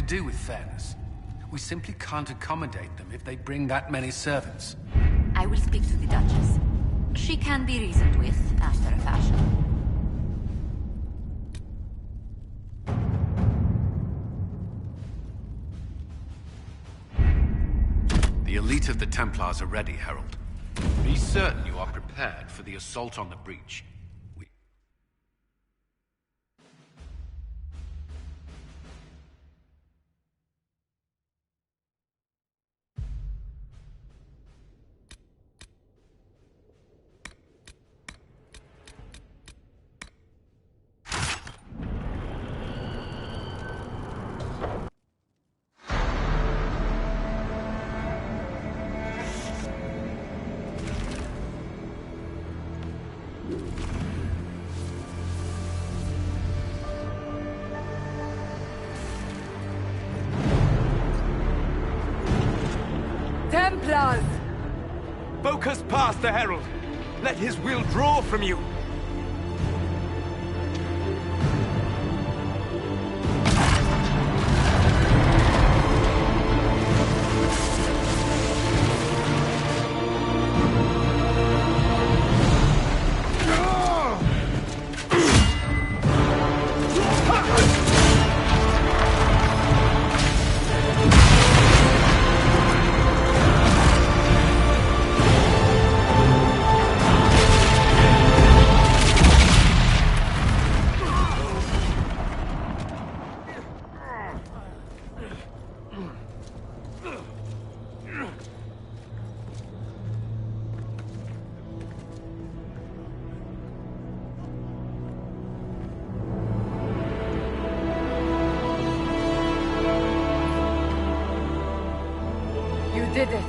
to do with fairness. We simply can't accommodate them if they bring that many servants. I will speak to the Duchess. She can be reasoned with, after a fashion. The elite of the Templars are ready, Herald. Be certain you are prepared for the assault on the breach. Templars! Focus past the Herald. Let his will draw from you. You did it.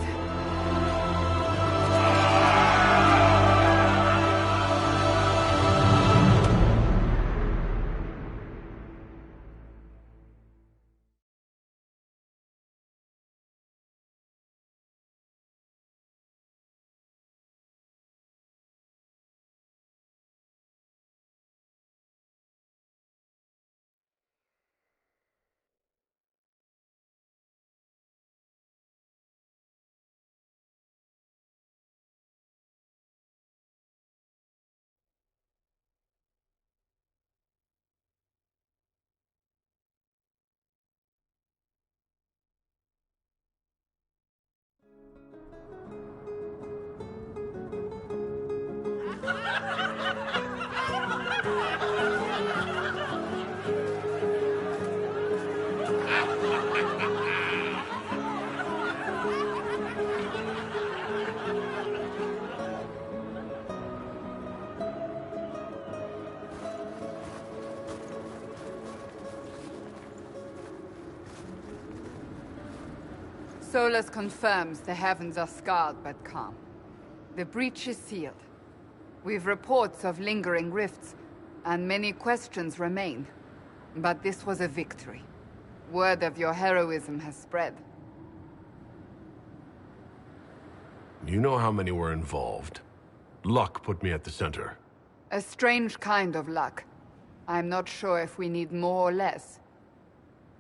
Solus confirms the heavens are scarred but calm. The breach is sealed. We've reports of lingering rifts, and many questions remain. But this was a victory. Word of your heroism has spread. You know how many were involved. Luck put me at the center. A strange kind of luck. I'm not sure if we need more or less.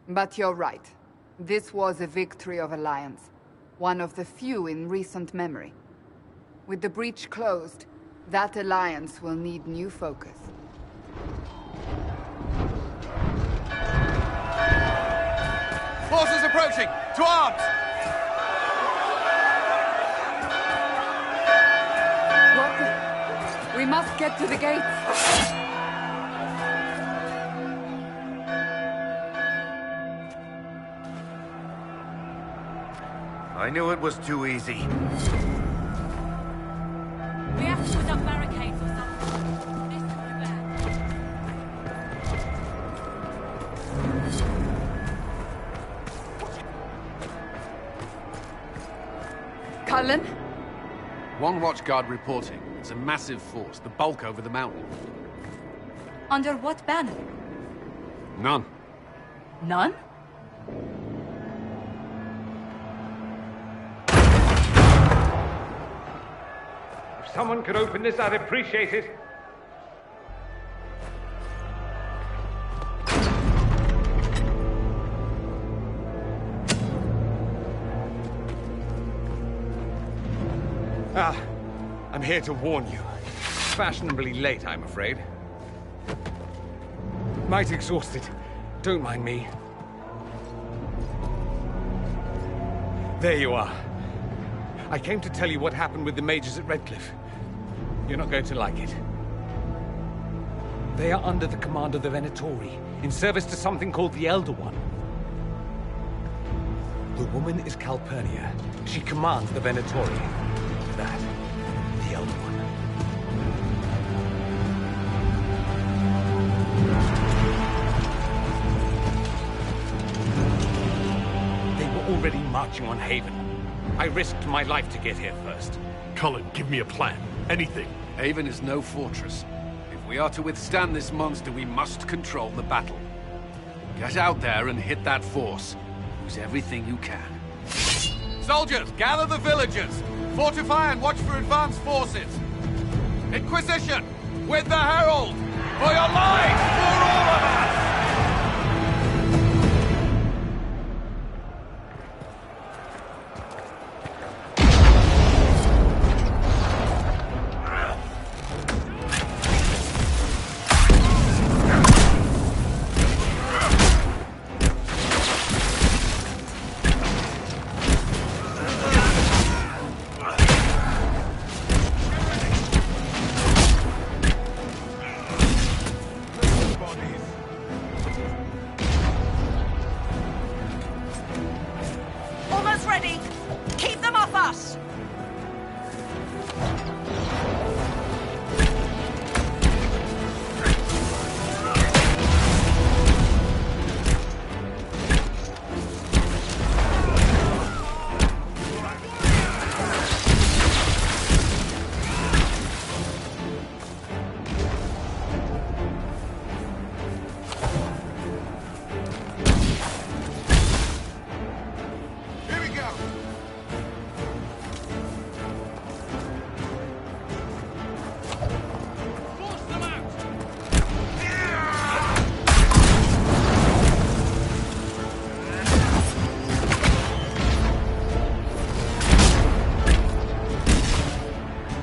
But you're right. This was a victory of Alliance. One of the few in recent memory. With the breach closed, that alliance will need new focus. Forces approaching! To arms! What? We must get to the gates. I knew it was too easy. We have to put up barricades or something. This could be bad. Cullen? One watchguard reporting. It's a massive force, the bulk over the mountain. Under what banner? None. None? If someone could open this, I'd appreciate it. I'm here to warn you. Fashionably late, I'm afraid. Might exhausted. Don't mind me. There you are. I came to tell you what happened with the mages at Redcliffe. You're not going to like it. They are under the command of the Venatori, in service to something called the Elder One. The woman is Calpurnia. She commands the Venatori. That, the Elder One. They were already marching on Haven. I risked my life to get here first. Cullen, give me a plan. Anything. Haven is no fortress. If we are to withstand this monster, we must control the battle. Get out there and hit that force. Use everything you can. Soldiers, gather the villagers! Fortify and watch for advanced forces! Inquisition! With the Herald! For your lives! For all of us! Almost ready. Keep them off us.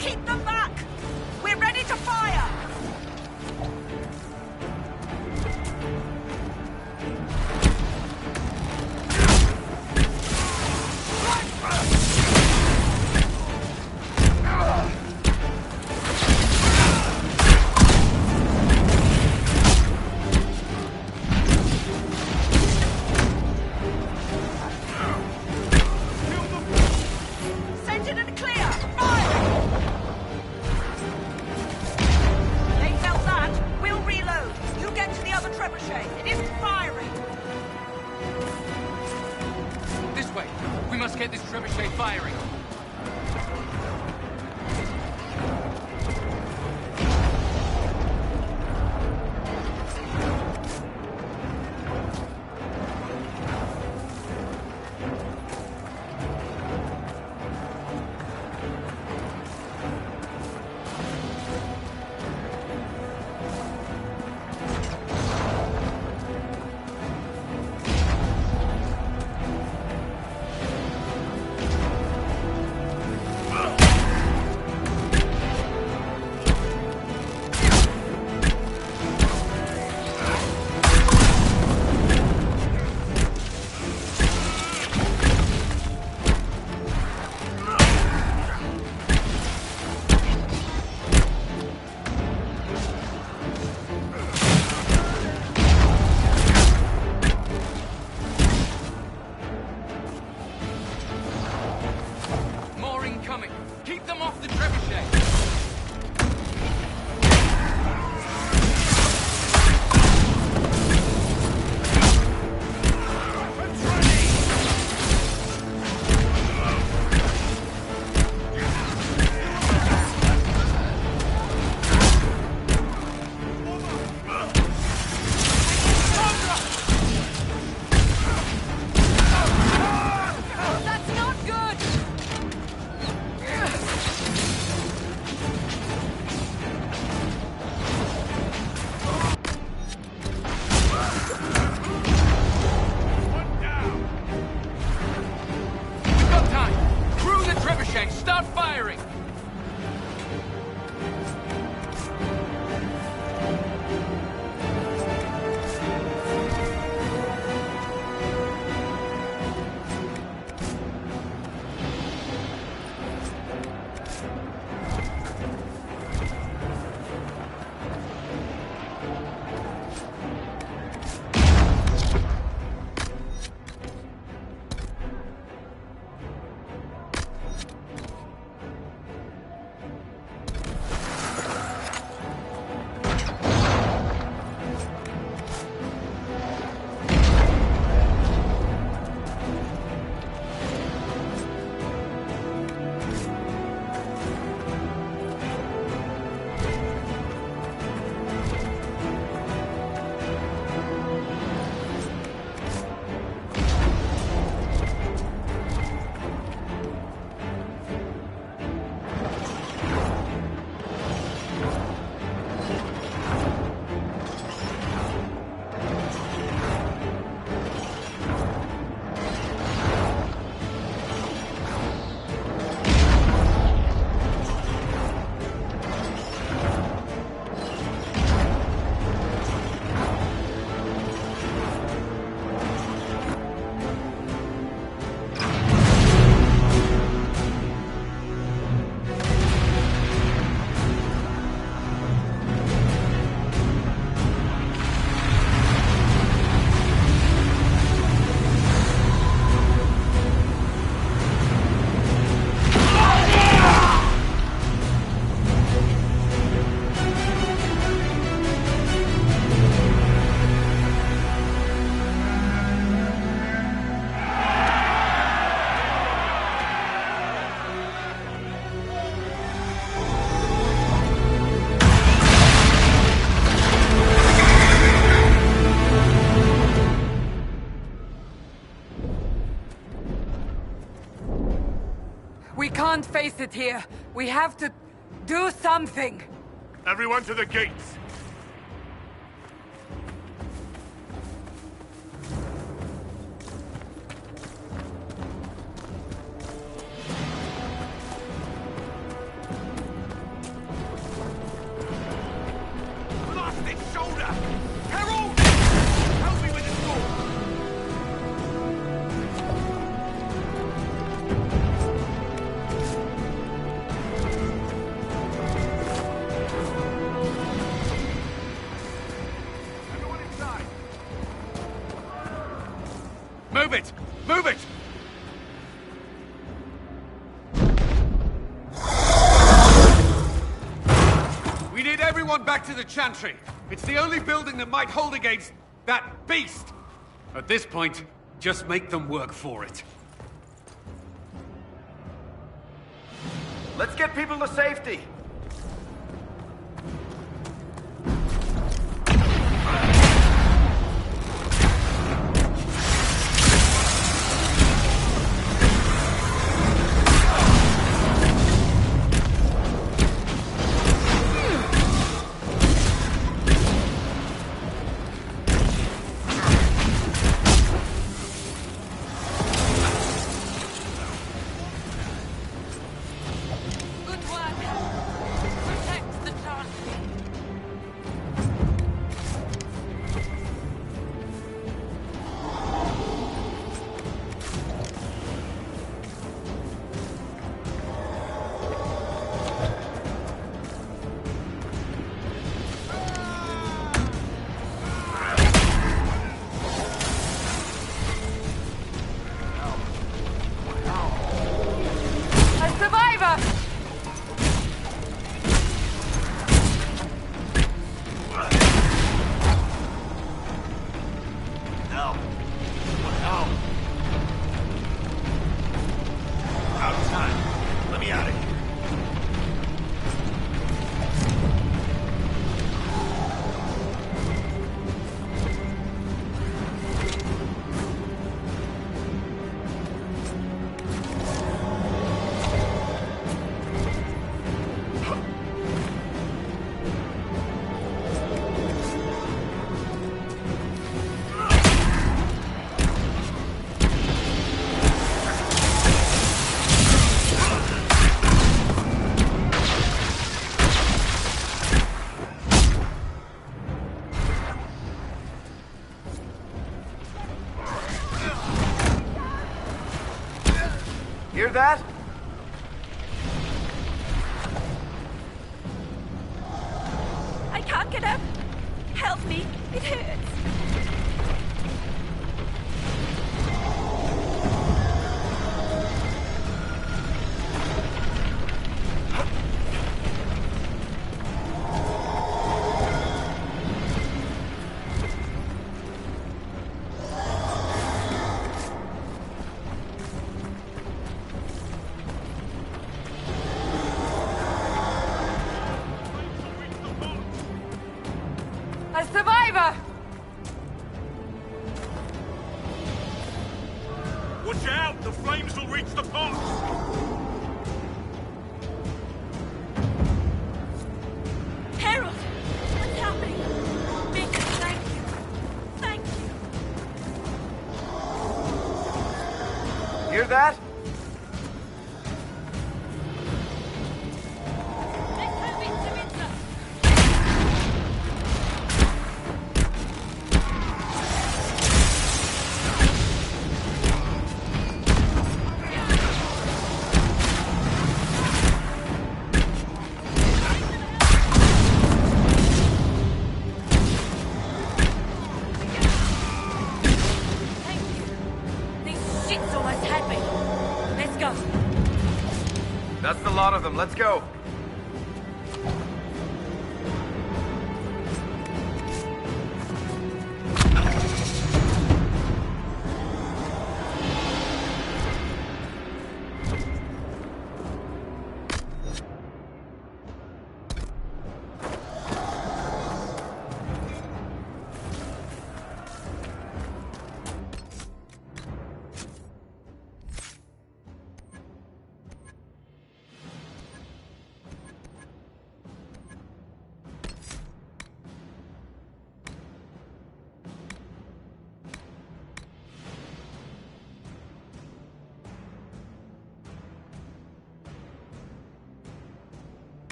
Keep them back. We're ready to fire. Send it and clear. Fire. They felt that. We'll reload. You get to the other trebuchet. It isn't firing. This way! We must get this trebuchet firing! trebuchets! Start firing! We can't face it here. We have to do something. Everyone to the gates! Blast its shoulder! Herald! Help me with this door! Everyone inside! Move it! Move it! We need everyone back to the Chantry. It's the only building that might hold against that beast. At this point, just make them work for it. Let's get people to safety. Good work. Hear that? I can't get up. Help me. It hurts. A survivor! Watch out! The flames will reach the pots! Harold! What's happening? Mick, thank you. Thank you. Hear that? That's the lot of them. Let's go.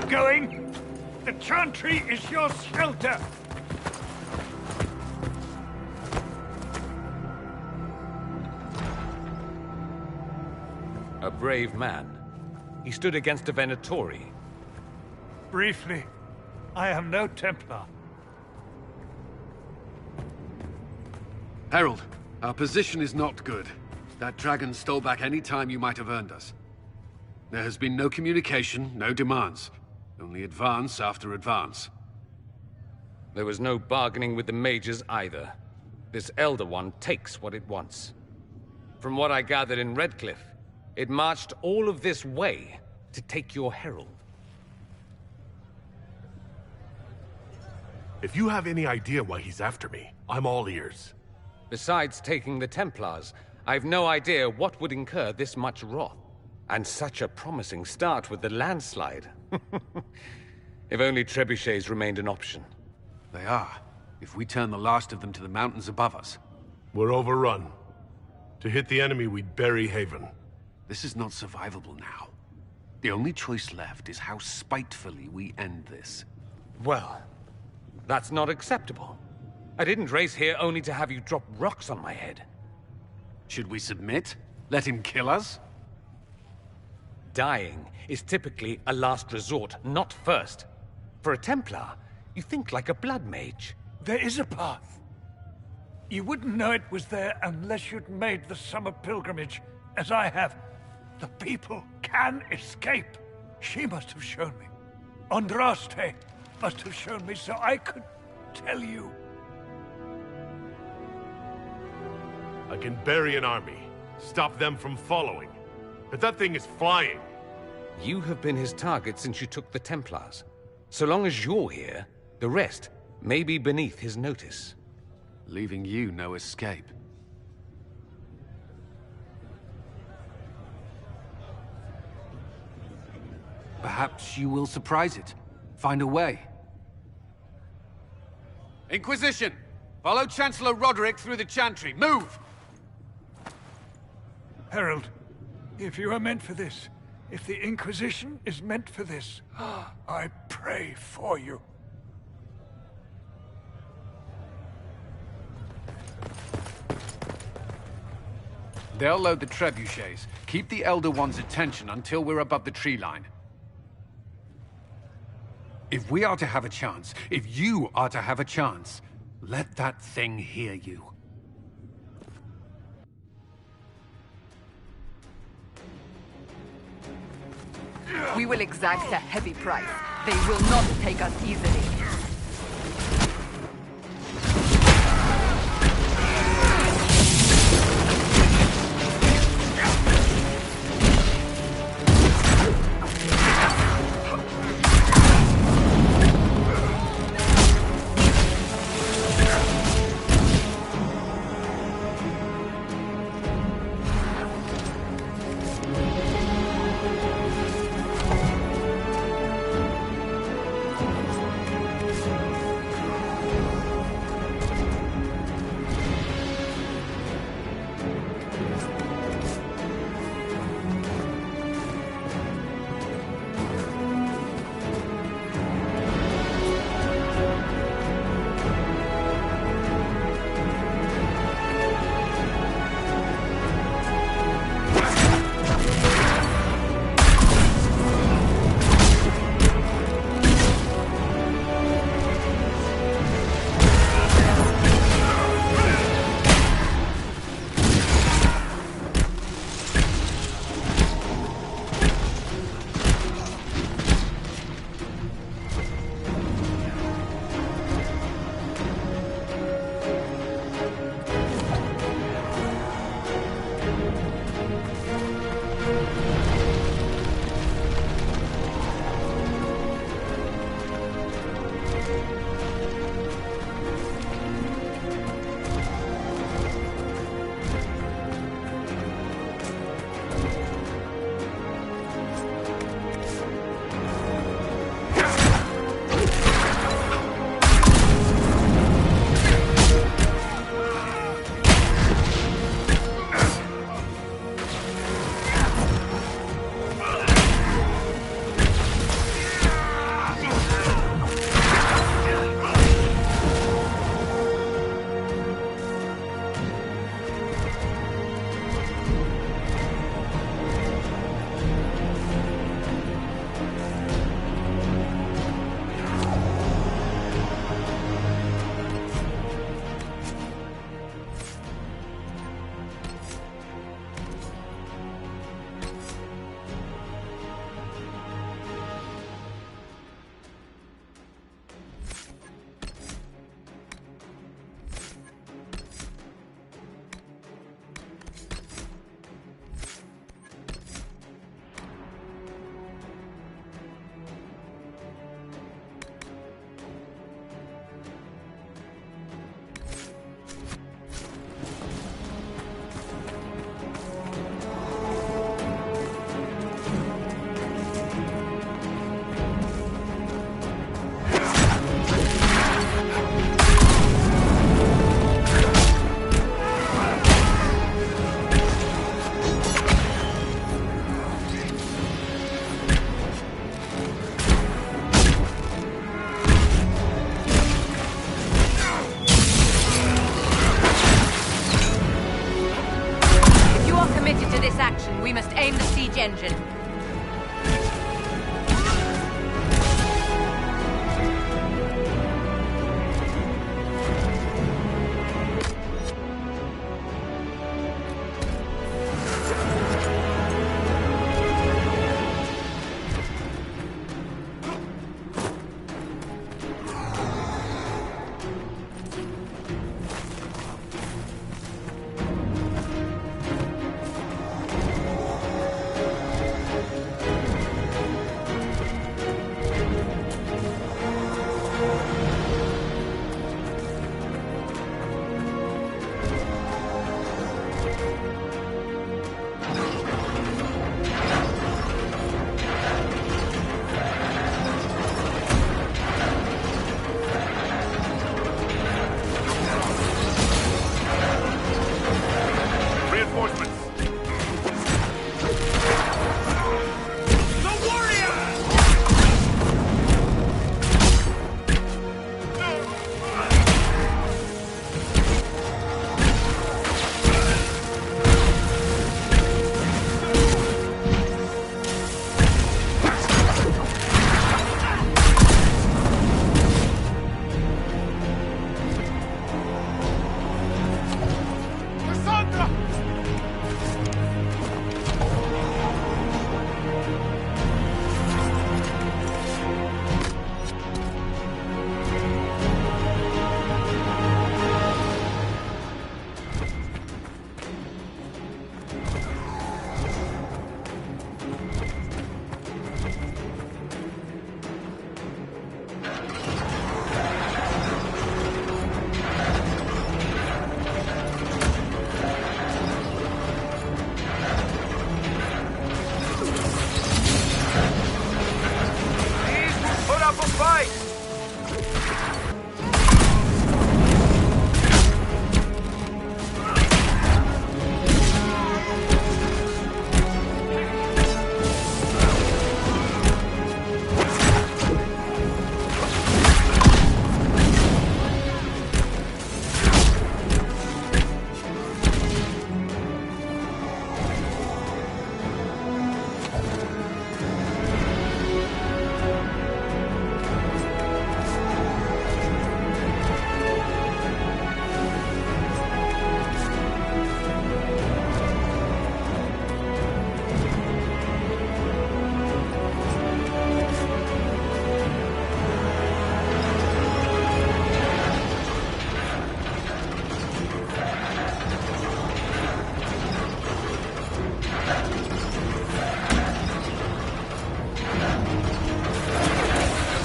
Going. The chantry is your shelter. A brave man. He stood against a Venatori. Briefly, I am no Templar. Herald, our position is not good. That dragon stole back any time you might have earned us. There has been no communication, no demands. Only advance after advance. There was no bargaining with the mages either. This Elder One takes what it wants. From what I gathered in Redcliffe, it marched all of this way to take your herald. If you have any idea why he's after me, I'm all ears. Besides taking the Templars, I've no idea what would incur this much wrath. And such a promising start with the landslide. If only trebuchets remained an option. They are, if we turn the last of them to the mountains above us. We're overrun. To hit the enemy, we'd bury Haven. This is not survivable now. The only choice left is how spitefully we end this. Well, that's not acceptable. I didn't race here only to have you drop rocks on my head. Should we submit? Let him kill us? Dying is typically a last resort, not first. For a Templar, you think like a blood mage. There is a path. You wouldn't know it was there unless you'd made the summer pilgrimage, as I have. The people can escape. She must have shown me. Andraste must have shown me so I could tell you. I can bury an army, stop them from following. But that thing is flying. You have been his target since you took the Templars. So long as you're here, the rest may be beneath his notice. Leaving you no escape. Perhaps you will surprise it. Find a way. Inquisition! Follow Chancellor Roderick through the Chantry. Move! Herald, if you are meant for this, if the Inquisition is meant for this, I pray for you. They'll load the trebuchets. Keep the Elder One's attention until we're above the tree line. If we are to have a chance, if you are to have a chance, let that thing hear you. We will exact a heavy price. They will not take us easily. We must aim the siege engine. up a fight!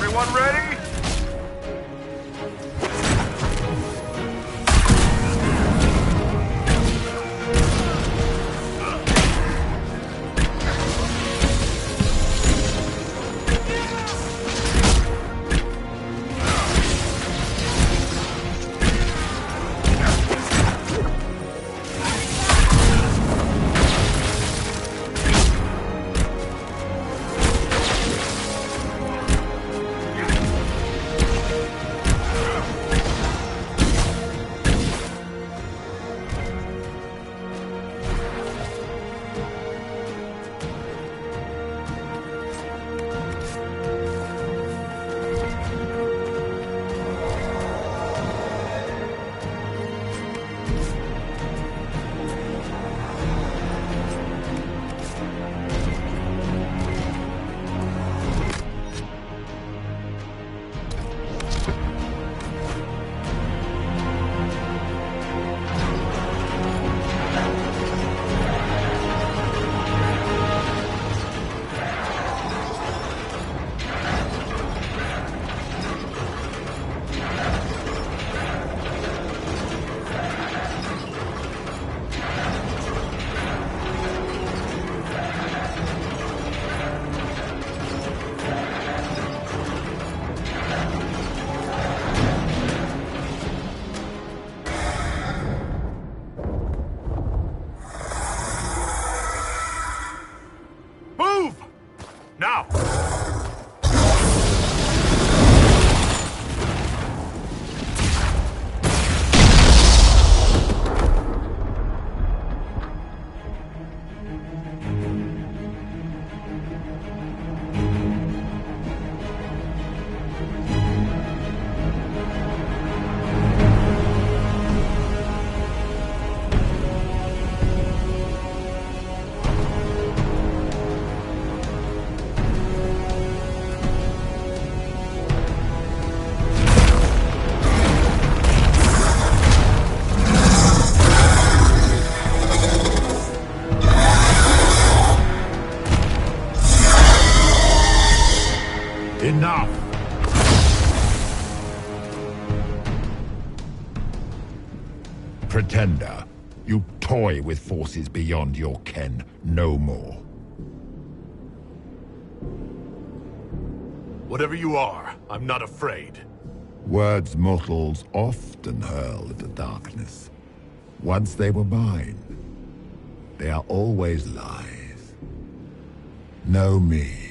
Everyone ready? Now! Enough! Pretender, you toy with forces beyond your ken no more. Whatever you are, I'm not afraid. Words mortals often hurl at the darkness. Once they were mine, they are always lies. Know me.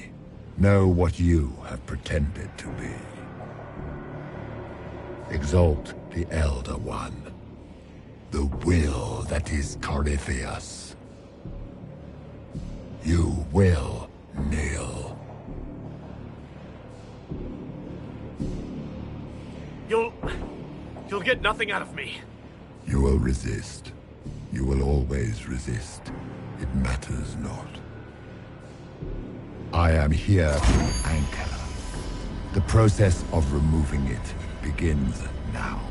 Know what you have pretended to be. Exalt the Elder One. The will that is Corypheus. You will kneel. You'll get nothing out of me. You will resist. You will always resist. It matters not. I am here to anchor. The process of removing it begins now.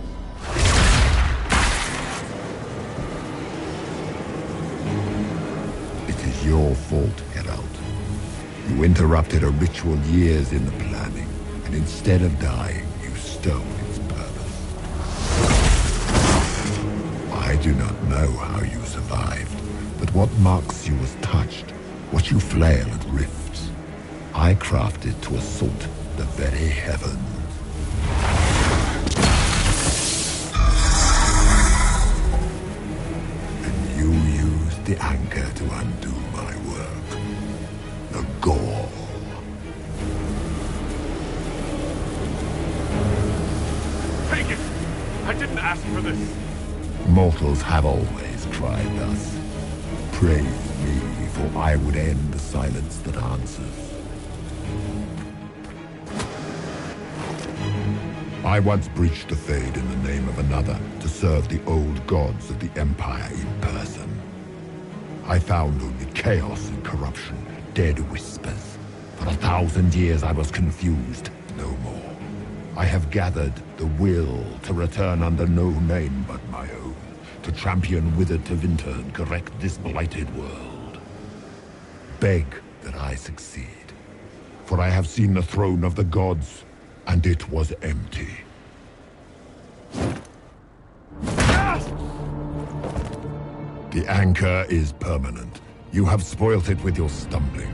It is your fault, Herald. You interrupted a ritual years in the planning, and instead of dying, you stole its purpose. I do not know how you survived, but what marks you was touched, what you flail at rifts. I crafted to assault the very heavens. And you used the anchor to undo my work. The gall. Take it! I didn't ask for this! Mortals have always tried thus. Praise me, for I would end the silence that answers. I once breached the Fade in the name of another to serve the old gods of the Empire in person. I found only chaos and corruption, dead whispers. For 1,000 years I was confused, no more. I have gathered the will to return under no name but my own, to champion Withered to Winter and correct this blighted world. Beg that I succeed, for I have seen the throne of the gods, and it was empty. The anchor is permanent. You have spoilt it with your stumbling.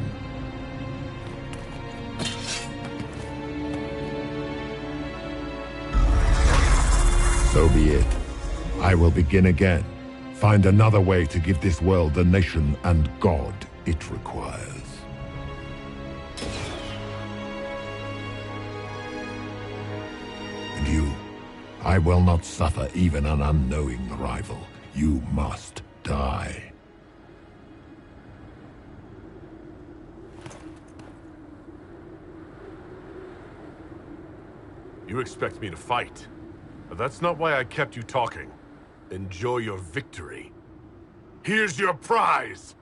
So be it. I will begin again. Find another way to give this world the nation and God it requires. And you, I will not suffer even an unknowing rival. You must die. You expect me to fight? But that's not why I kept you talking. Enjoy your victory. Here's your prize!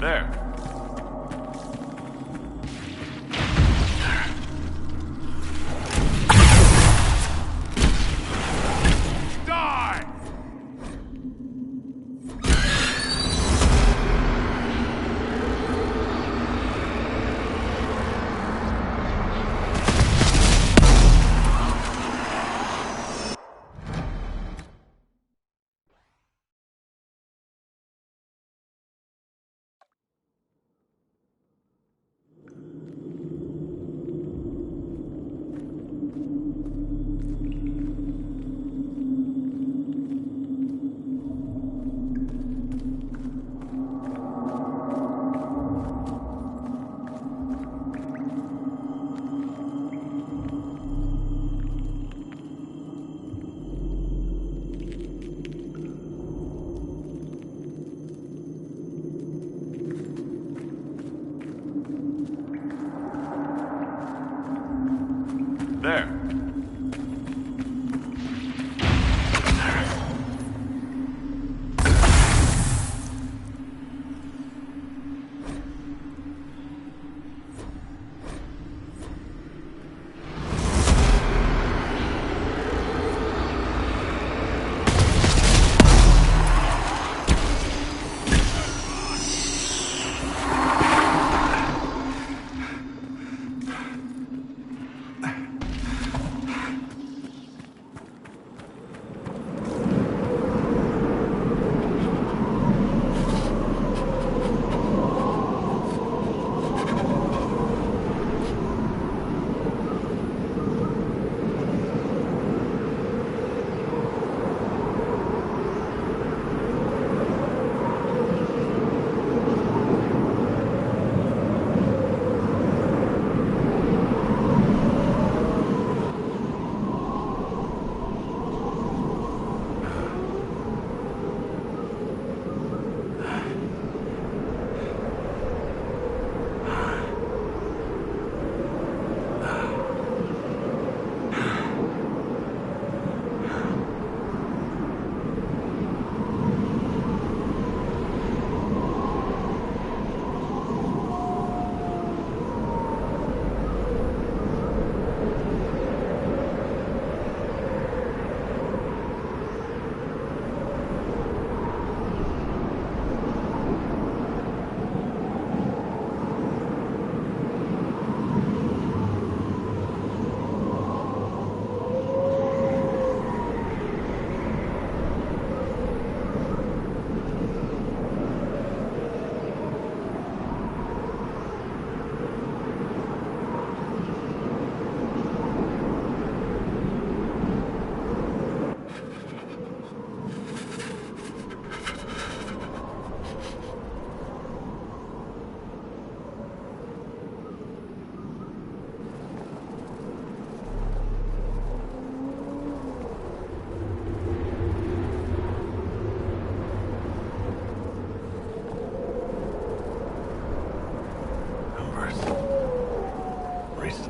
There. Die! There. Christ.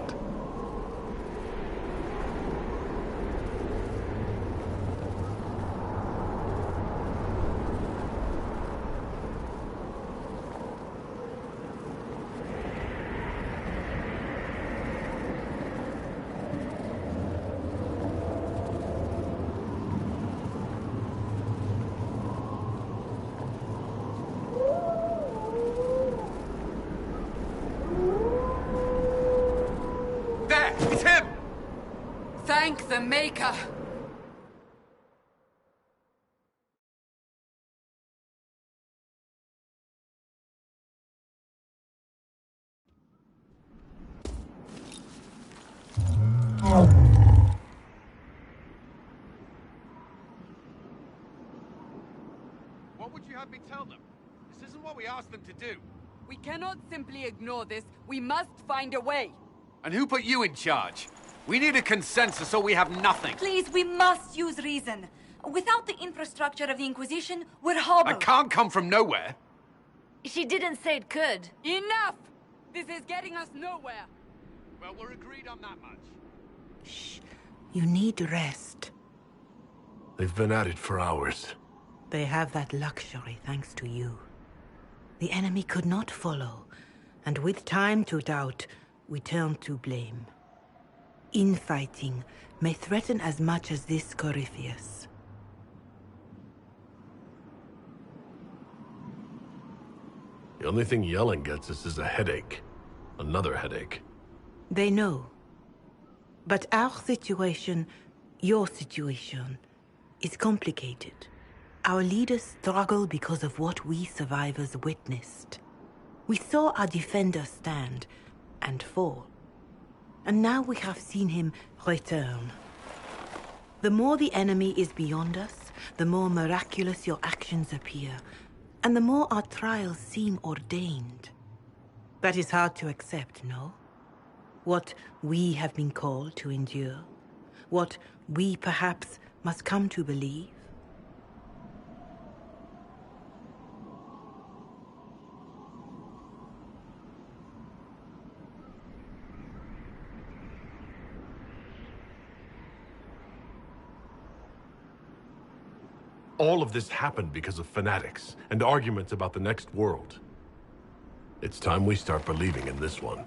It's him! Thank the Maker! What would you have me tell them? This isn't what we asked them to do. We cannot simply ignore this. We must find a way. And who put you in charge? We need a consensus or we have nothing. Please, we must use reason. Without the infrastructure of the Inquisition, we're hobbled. I can't come from nowhere. She didn't say it could. Enough! This is getting us nowhere. Well, we're agreed on that much. Shh. You need rest. They've been at it for hours. They have that luxury thanks to you. The enemy could not follow, and with time to doubt, we turn to blame. Infighting may threaten as much as this Corypheus. The only thing yelling gets us is a headache. Another headache. They know. But our situation, your situation, is complicated. Our leaders struggle because of what we survivors witnessed. We saw our defender stand and fall. And now we have seen him return. The more the enemy is beyond us, the more miraculous your actions appear, and the more our trials seem ordained. That is hard to accept, no? What we have been called to endure, what we perhaps must come to believe. All of this happened because of fanatics and arguments about the next world. It's time we start believing in this one.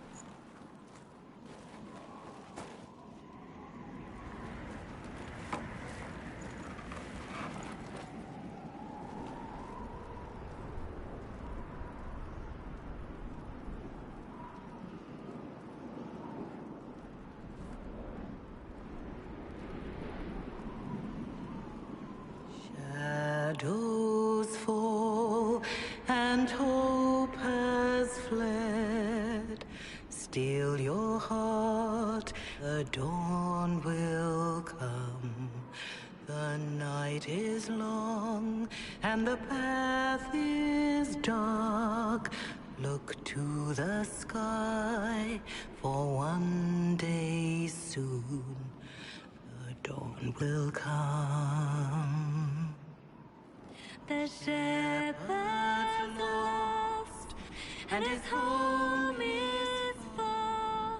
Shadows fall and hope has fled. Still your heart, the dawn will come. The night is long and the path is dark. Look to the sky, for one day soon the dawn will come. The shepherd's lost, and his home is far.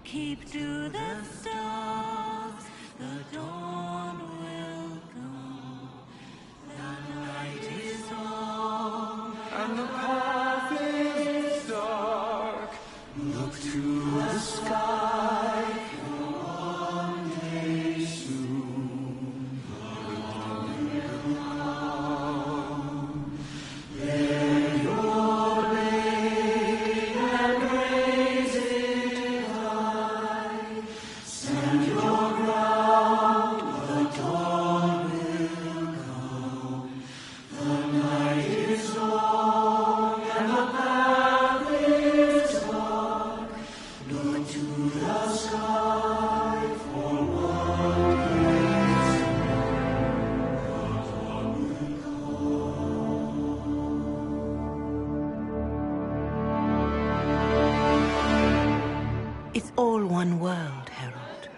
Keep to the stars, the dawn will come. The night is long, And the path is dark. Look to the sky. For one day soon the dawn will come. Bear your blade and raise it high. Stand your ground, the dawn will come. The night is long and the path is dark. Look to the sky for one day It's all one world, Herald.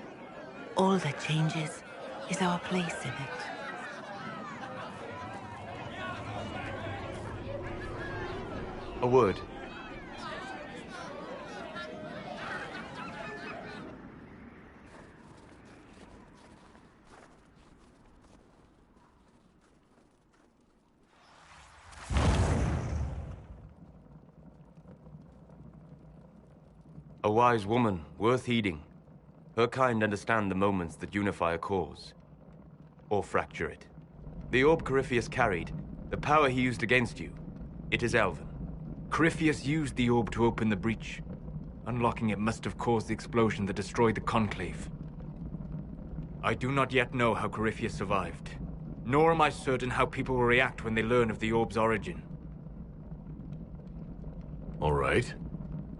All that changes is our place in it. A word. A wise woman, worth heeding. Her kind understand the moments that unify a cause. Or fracture it. The orb Corypheus carried, the power he used against you, it is Elven. Corypheus used the orb to open the breach. Unlocking it must have caused the explosion that destroyed the Conclave. I do not yet know how Corypheus survived, nor am I certain how people will react when they learn of the orb's origin. All right.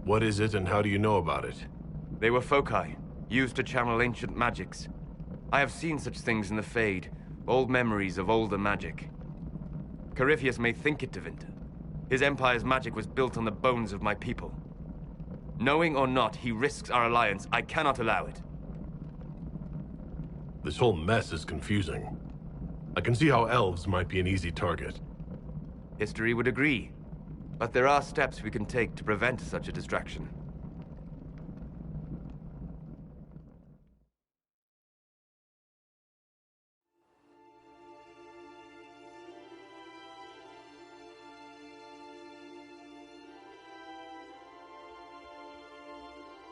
What is it and how do you know about it? They were foci, used to channel ancient magics. I have seen such things in the Fade, old memories of older magic. Corypheus may think it Tevinter. His empire's magic was built on the bones of my people. Knowing or not, he risks our alliance. I cannot allow it. This whole mess is confusing. I can see how elves might be an easy target. History would agree. But there are steps we can take to prevent such a distraction.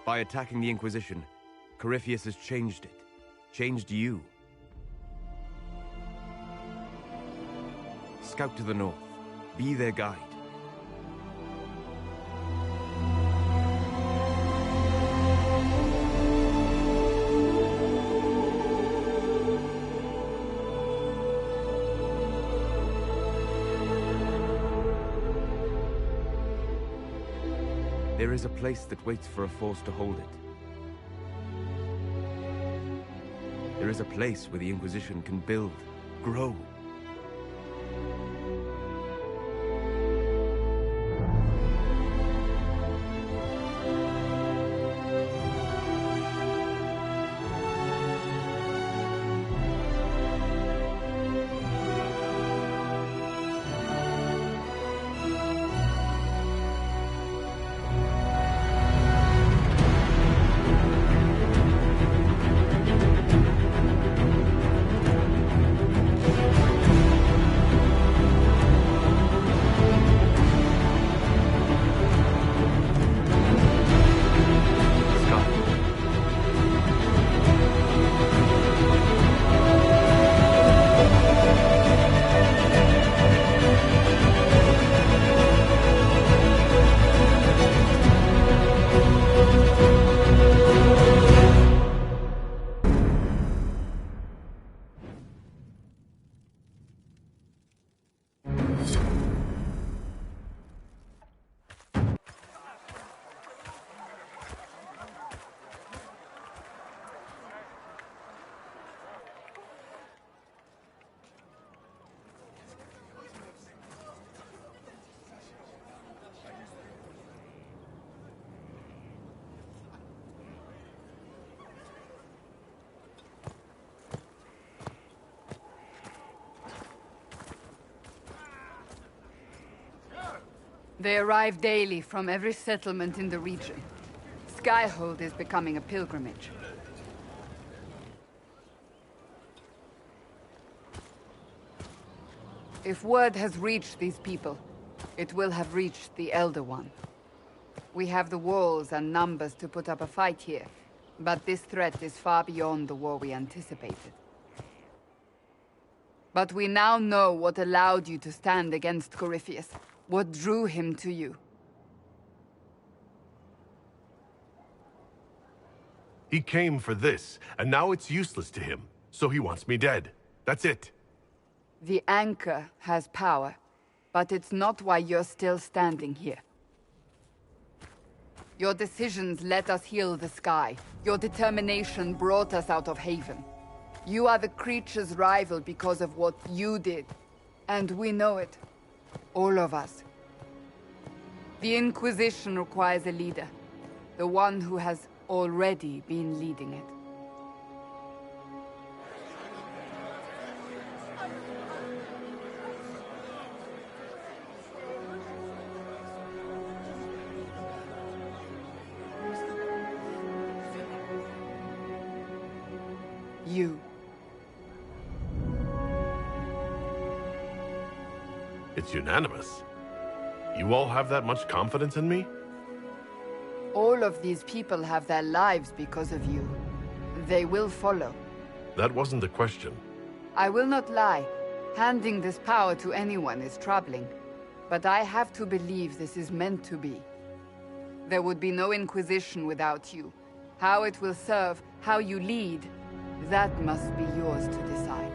By attacking the Inquisition, Corypheus has changed it. Changed you. Scout to the north. Be their guide. There is a place that waits for a force to hold it. There is a place where the Inquisition can build, grow. They arrive daily from every settlement in the region. Skyhold is becoming a pilgrimage. If word has reached these people, it will have reached the Elder One. We have the walls and numbers to put up a fight here, but this threat is far beyond the war we anticipated. But we now know what allowed you to stand against Corypheus. What drew him to you? He came for this, and now it's useless to him, so he wants me dead. That's it. The Anchor has power, but it's not why you're still standing here. Your decisions let us heal the sky. Your determination brought us out of Haven. You are the creature's rival because of what you did, and we know it. All of us. The Inquisition requires a leader. The one who has already been leading it. You. It's unanimous. You all have that much confidence in me? All of these people have their lives because of you. They will follow. That wasn't the question. I will not lie. Handing this power to anyone is troubling. But I have to believe this is meant to be. There would be no Inquisition without you. How it will serve, how you lead, that must be yours to decide.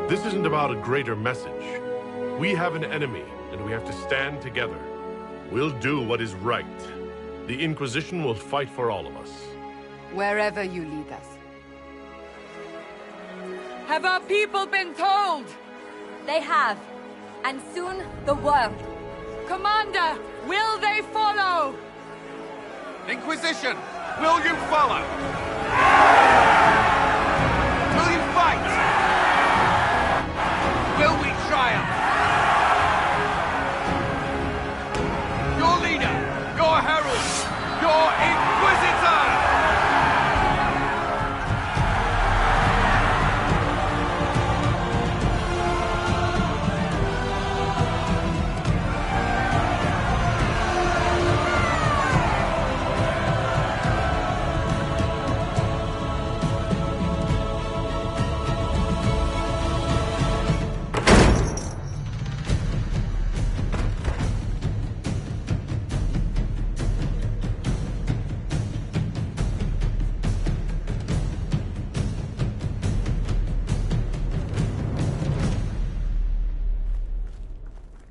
This isn't about a greater message. We have an enemy, and we have to stand together. We'll do what is right. The Inquisition will fight for all of us. Wherever you lead us. Have our people been told? They have. And soon, the world. Commander, will they follow? Inquisition, will you follow? Will you fight? Will we triumph? Your leader, your herald, your Inquisitor!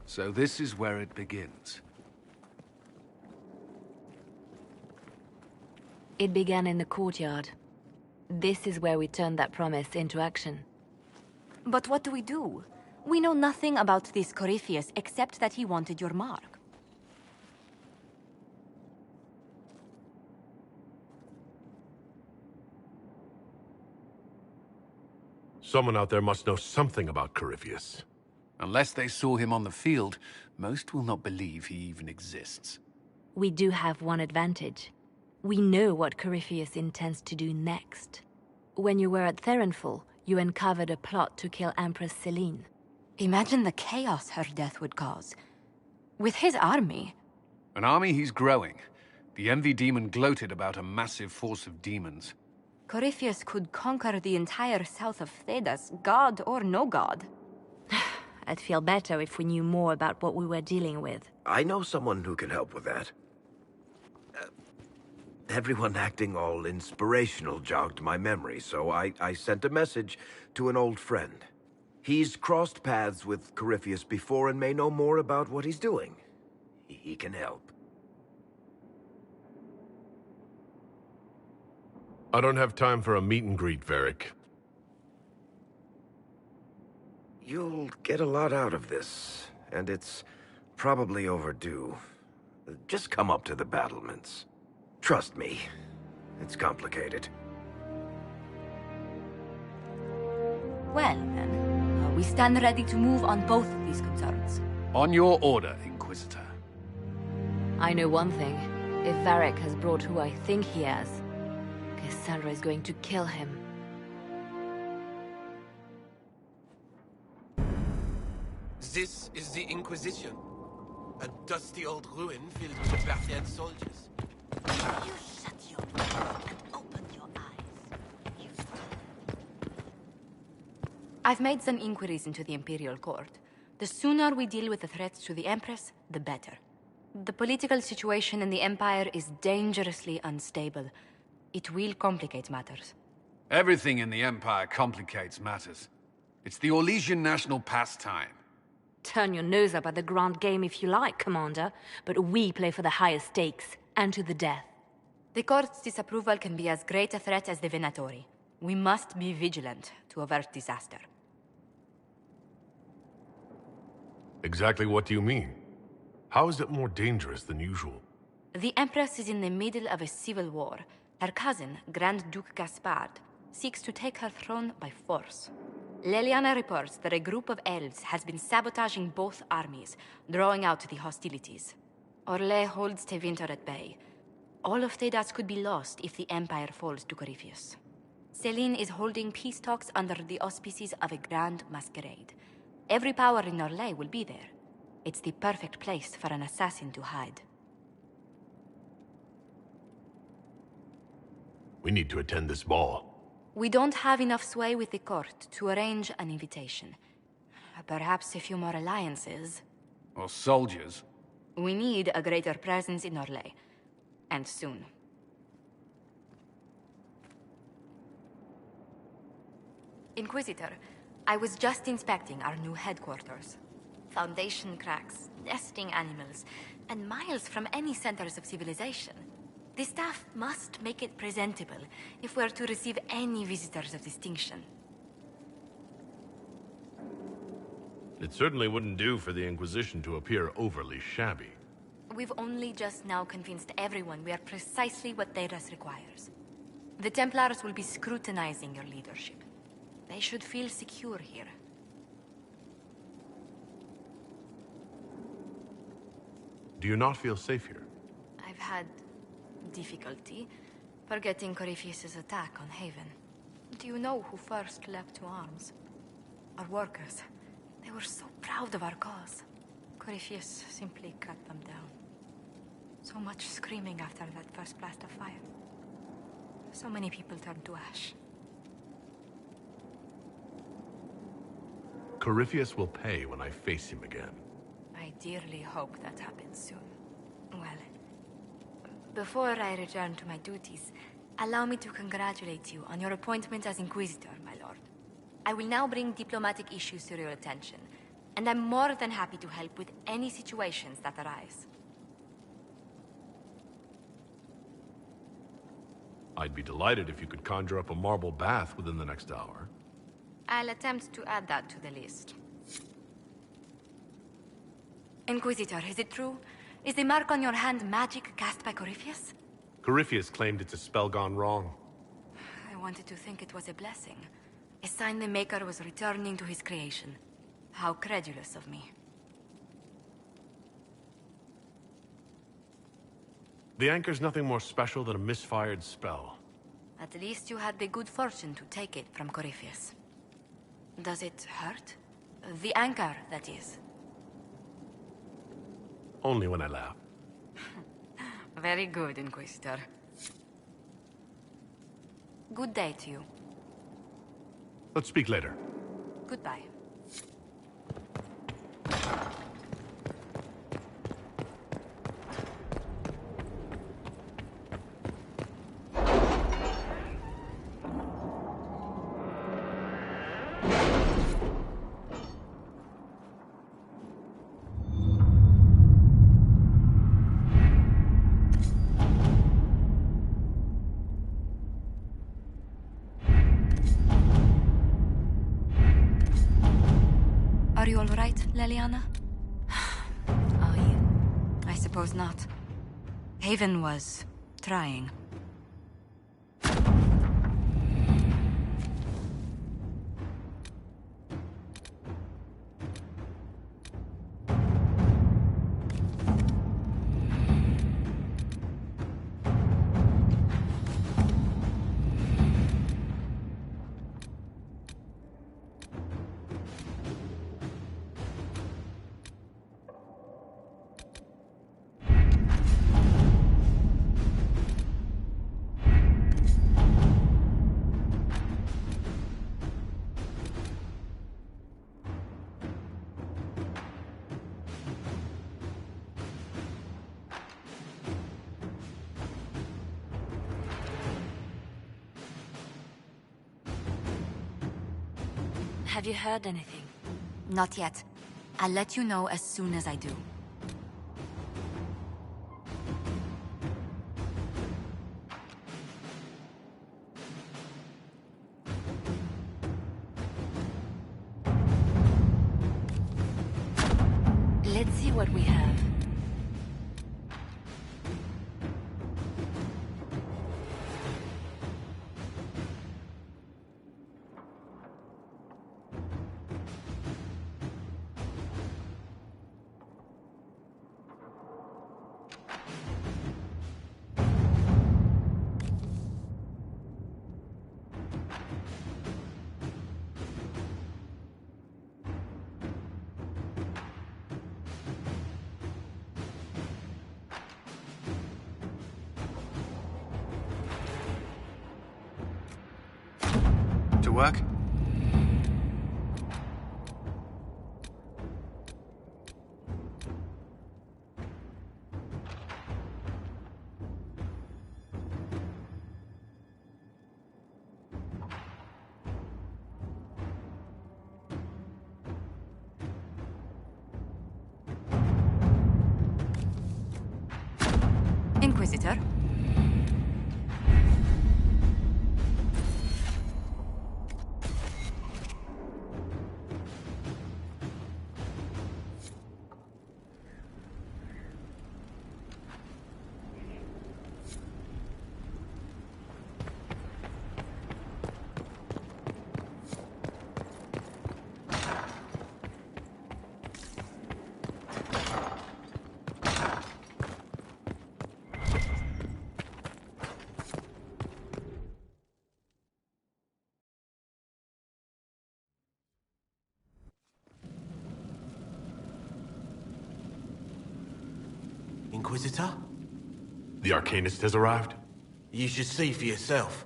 So this is where it begins. It began in the courtyard. This is where we turned that promise into action. But what do we do? We know nothing about this Corypheus except that he wanted your mark. Someone out there must know something about Corypheus. Unless they saw him on the field, most will not believe he even exists. We do have one advantage. We know what Corypheus intends to do next. When you were at Therenfall, you uncovered a plot to kill Empress Celine. Imagine the chaos her death would cause. With his army. An army he's growing. The Envy Demon gloated about a massive force of demons. Corypheus could conquer the entire south of Thedas, god or no god. I'd feel better if we knew more about what we were dealing with. I know someone who can help with that. Everyone acting all inspirational jogged my memory, so I sent a message to an old friend. He's crossed paths with Corypheus before and may know more about what he's doing. He can help. I don't have time for a meet and greet, Varric. You'll get a lot out of this, and it's probably overdue. Just come up to the battlements. Trust me, it's complicated. Well, then, we stand ready to move on both of these concerns. On your order, Inquisitor. I know one thing. If Varric has brought who I think he has, Cassandra is going to kill him. This is the Inquisition. A dusty old ruin filled with barbarian soldiers. You shut your mouth and open your eyes. I've made some inquiries into the Imperial Court. The sooner we deal with the threats to the Empress, the better. The political situation in the Empire is dangerously unstable. It will complicate matters. Everything in the Empire complicates matters. It's the Orlesian national pastime. Turn your nose up at the grand game if you like, Commander, but we play for the highest stakes, and to the death. The Court's disapproval can be as great a threat as the Venatori. We must be vigilant to avert disaster. Exactly what do you mean? How is it more dangerous than usual? The Empress is in the middle of a civil war. Her cousin, Grand Duke Gaspard, seeks to take her throne by force. Leliana reports that a group of elves has been sabotaging both armies, drawing out the hostilities. Orlais holds Tevinter at bay. All of Thedas could be lost if the Empire falls to Corypheus. Celine is holding peace talks under the auspices of a grand masquerade. Every power in Orlais will be there. It's the perfect place for an assassin to hide. We need to attend this ball. We don't have enough sway with the court to arrange an invitation. Perhaps a few more alliances. Or soldiers. We need a greater presence in Orlais. And soon. Inquisitor, I was just inspecting our new headquarters. Foundation cracks, nesting animals, and miles from any centers of civilization. The staff must make it presentable if we're to receive any visitors of distinction. It certainly wouldn't do for the Inquisition to appear overly shabby. We've only just now convinced everyone we are precisely what Thedas requires. The Templars will be scrutinizing your leadership. They should feel secure here. Do you not feel safe here? I've had difficulty forgetting Corypheus's attack on Haven. Do you know who first leapt to arms? Our workers. They were so proud of our cause. Corypheus simply cut them down. So much screaming after that first blast of fire. So many people turned to ash. Corypheus will pay when I face him again. I dearly hope that happens soon. Well, before I return to my duties, allow me to congratulate you on your appointment as Inquisitor, my lord. I will now bring diplomatic issues to your attention, and I'm more than happy to help with any situations that arise. I'd be delighted if you could conjure up a marble bath within the next hour. I'll attempt to add that to the list. Inquisitor, is it true? Is the mark on your hand magic cast by Corypheus? Corypheus claimed it's a spell gone wrong. I wanted to think it was a blessing. A sign the Maker was returning to his creation. How credulous of me. The anchor's nothing more special than a misfired spell. At least you had the good fortune to take it from Corypheus. Does it hurt? The anchor, that is. Only when I laugh. Very good, Inquisitor. Good day to you. Let's speak later. Goodbye. Are you all right, Leliana? Are you? I suppose not. Haven was trying. Have you heard anything? Not yet. I'll let you know as soon as I do. Let's see what we have. work? Inquisitor? Inquisitor? The Arcanist has arrived? You should see for yourself.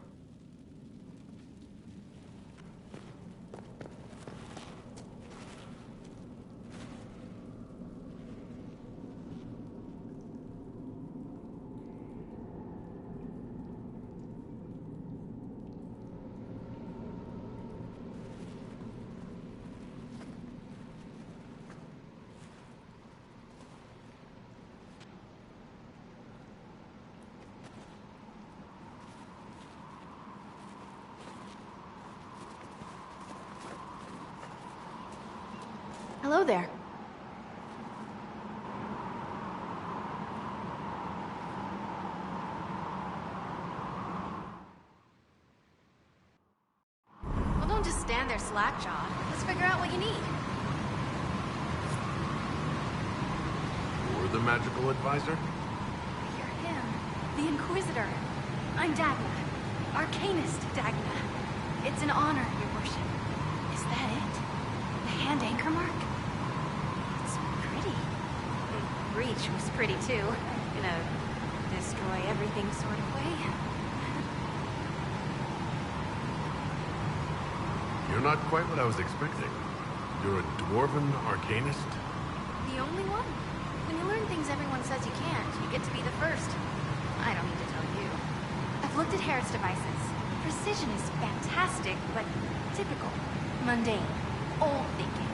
Hello there. Well, don't just stand there slack-jawed. Let's figure out what you need. You're the magical advisor? You're him. The Inquisitor. I'm Dagna. Arcanist Dagna. It's an honor, your worship. Is that it? The hand anchor mark? It's pretty. The breach was pretty, too. In a destroy everything sort of way. You're not quite what I was expecting. You're a dwarven arcanist? The only one. When you learn things everyone says you can't, you get to be the first. I don't need to tell you. I've looked at Harrod's devices. Precision is fantastic, but typical. Mundane. Old thinking.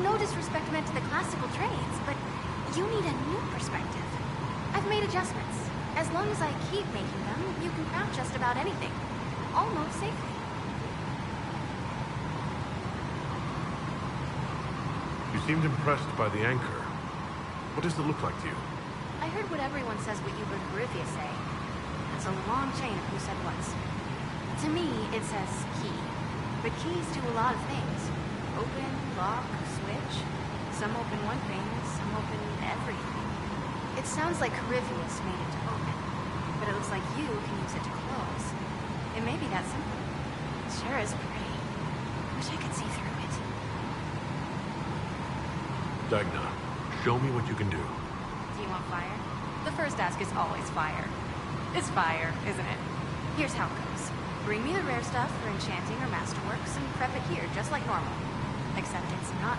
No disrespect meant to the classical trades, but you need a new perspective. I've made adjustments. As long as I keep making them, you can craft just about anything. Almost safely. You seemed impressed by the anchor. What does it look like to you? I heard what everyone says what you heard Coryphia say. It's a long chain of who said what's. To me, it says key. But keys do a lot of things. Open, lock, switch. Some open one thing, some open everything. It sounds like Coryphius made it to open. But it looks like you can use it to close. It may be that simple. It sure is pretty. Wish I could see through it. Dagna, show me what you can do. Do you want fire? The first ask is always fire. It's fire, isn't it? Here's how it goes. Bring me the rare stuff for enchanting or masterworks and prep it here, just like normal. Except it's not.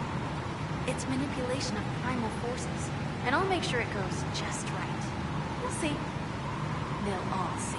It's manipulation of primal forces. And I'll make sure it goes just right. You'll see. They'll all see.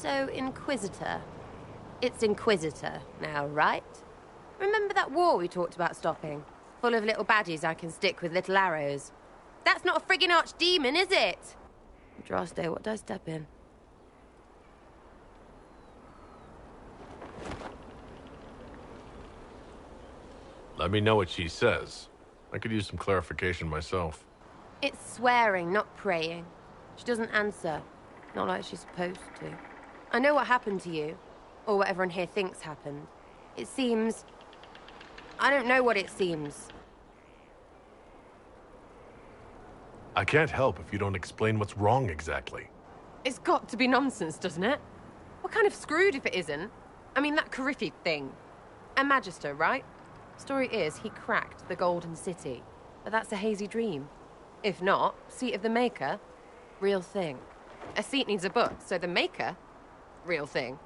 So, Inquisitor. It's Inquisitor now, right? Remember that war we talked about stopping? Full of little baddies I can stick with little arrows. That's not a friggin' archdemon, is it? Droste, what did I step in? Let me know what she says. I could use some clarification myself. It's swearing, not praying. She doesn't answer. Not like she's supposed to. I know what happened to you. Or what everyone here thinks happened. It seems... I don't know what it seems. I can't help if you don't explain what's wrong exactly. It's got to be nonsense, doesn't it? We're kind of screwed if it isn't. I mean, that Coryphi thing. A Magister, right? Story is, he cracked the Golden City. But that's a hazy dream. If not, Seat of the Maker, real thing. A seat needs a book, so the Maker, real thing.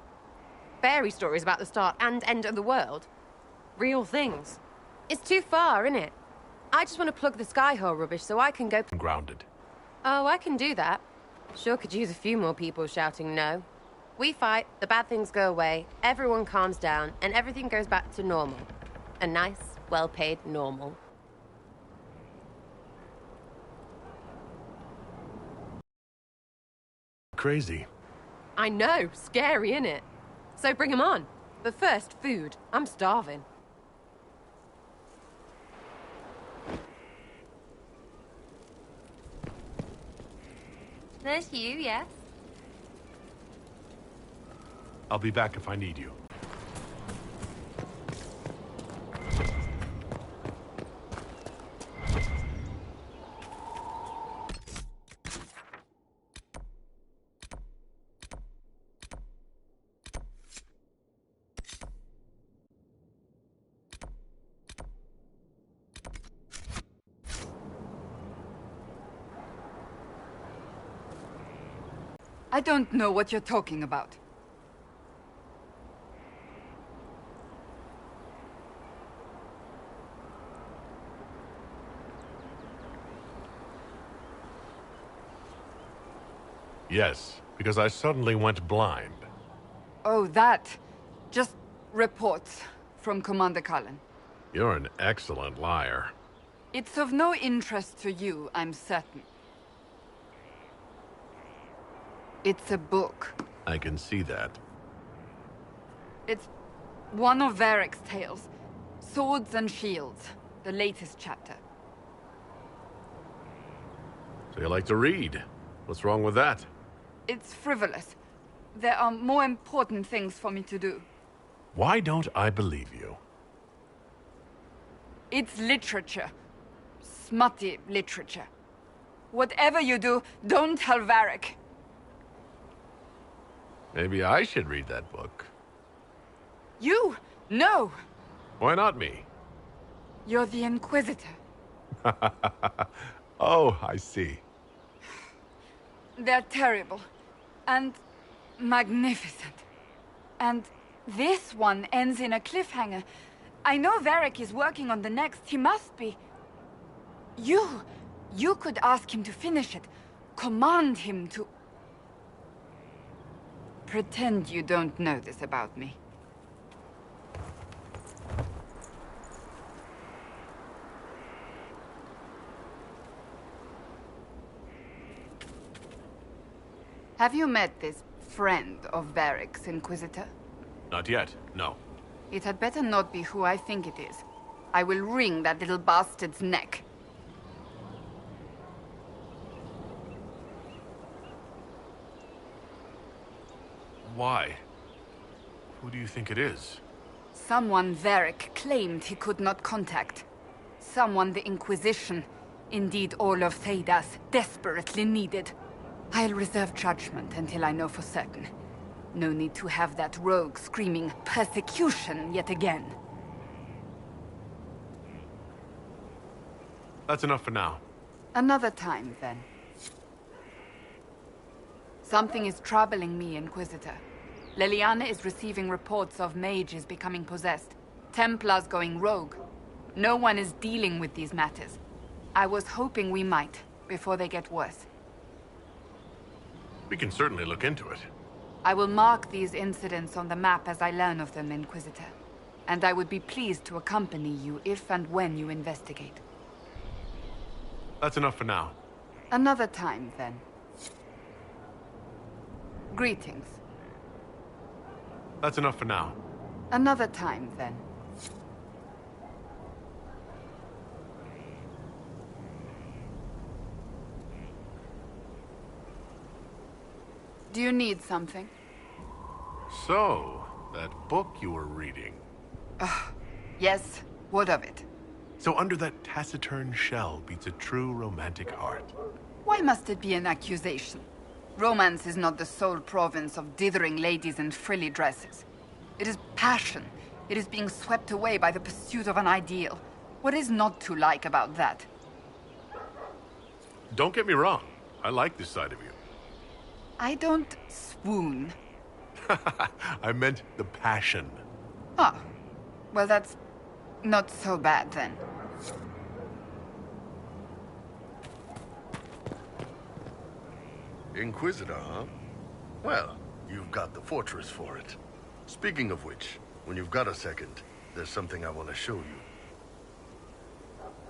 Fairy stories about the start and end of the world, real things. It's too far, innit? I just want to plug the Skyhole rubbish so I can go... Grounded. Oh, I can do that. Sure could use a few more people shouting no. We fight, the bad things go away, everyone calms down, and everything goes back to normal. A nice, well-paid normal. Crazy. I know, scary, innit? So bring 'em on. But first, food. I'm starving. There's you, yes? I'll be back if I need you. I don't know what you're talking about. Yes, because I suddenly went blind. Oh, that. Just reports from Commander Cullen. You're an excellent liar. It's of no interest to you, I'm certain. It's a book. I can see that. It's one of Varric's tales. Swords and Shields, the latest chapter. So you like to read? What's wrong with that? It's frivolous. There are more important things for me to do. Why don't I believe you? It's literature. Smutty literature. Whatever you do, don't tell Varric. Maybe I should read that book. You? No! Why not me? You're the Inquisitor. Oh, I see. They're terrible. And magnificent. And this one ends in a cliffhanger. I know Varric is working on the next. He must be. You could ask him to finish it. Command him to... Pretend you don't know this about me. Have you met this friend of Varric's, Inquisitor? Not yet, no. It had better not be who I think it is. I will wring that little bastard's neck. Why? Who do you think it is? Someone Varric claimed he could not contact. Someone the Inquisition, indeed all of Theidas, desperately needed. I'll reserve judgment until I know for certain. No need to have that rogue screaming persecution yet again. That's enough for now. Another time, then. Something is troubling me, Inquisitor. Leliana is receiving reports of mages becoming possessed. Templars going rogue. No one is dealing with these matters. I was hoping we might, before they get worse. We can certainly look into it. I will mark these incidents on the map as I learn of them, Inquisitor. And I would be pleased to accompany you if and when you investigate. That's enough for now. Another time, then. Greetings. That's enough for now. Another time, then. Do you need something? So, that book you were reading. Yes, what of it? So under that taciturn shell beats a true romantic heart. Why must it be an accusation? Romance is not the sole province of dithering ladies in frilly dresses. It is passion. It is being swept away by the pursuit of an ideal. What is not to like about that? Don't get me wrong. I like this side of you. I don't swoon. I meant the passion. Ah, well, that's not so bad then. Inquisitor, huh? Well, you've got the fortress for it. Speaking of which, when you've got a second, there's something I want to show you.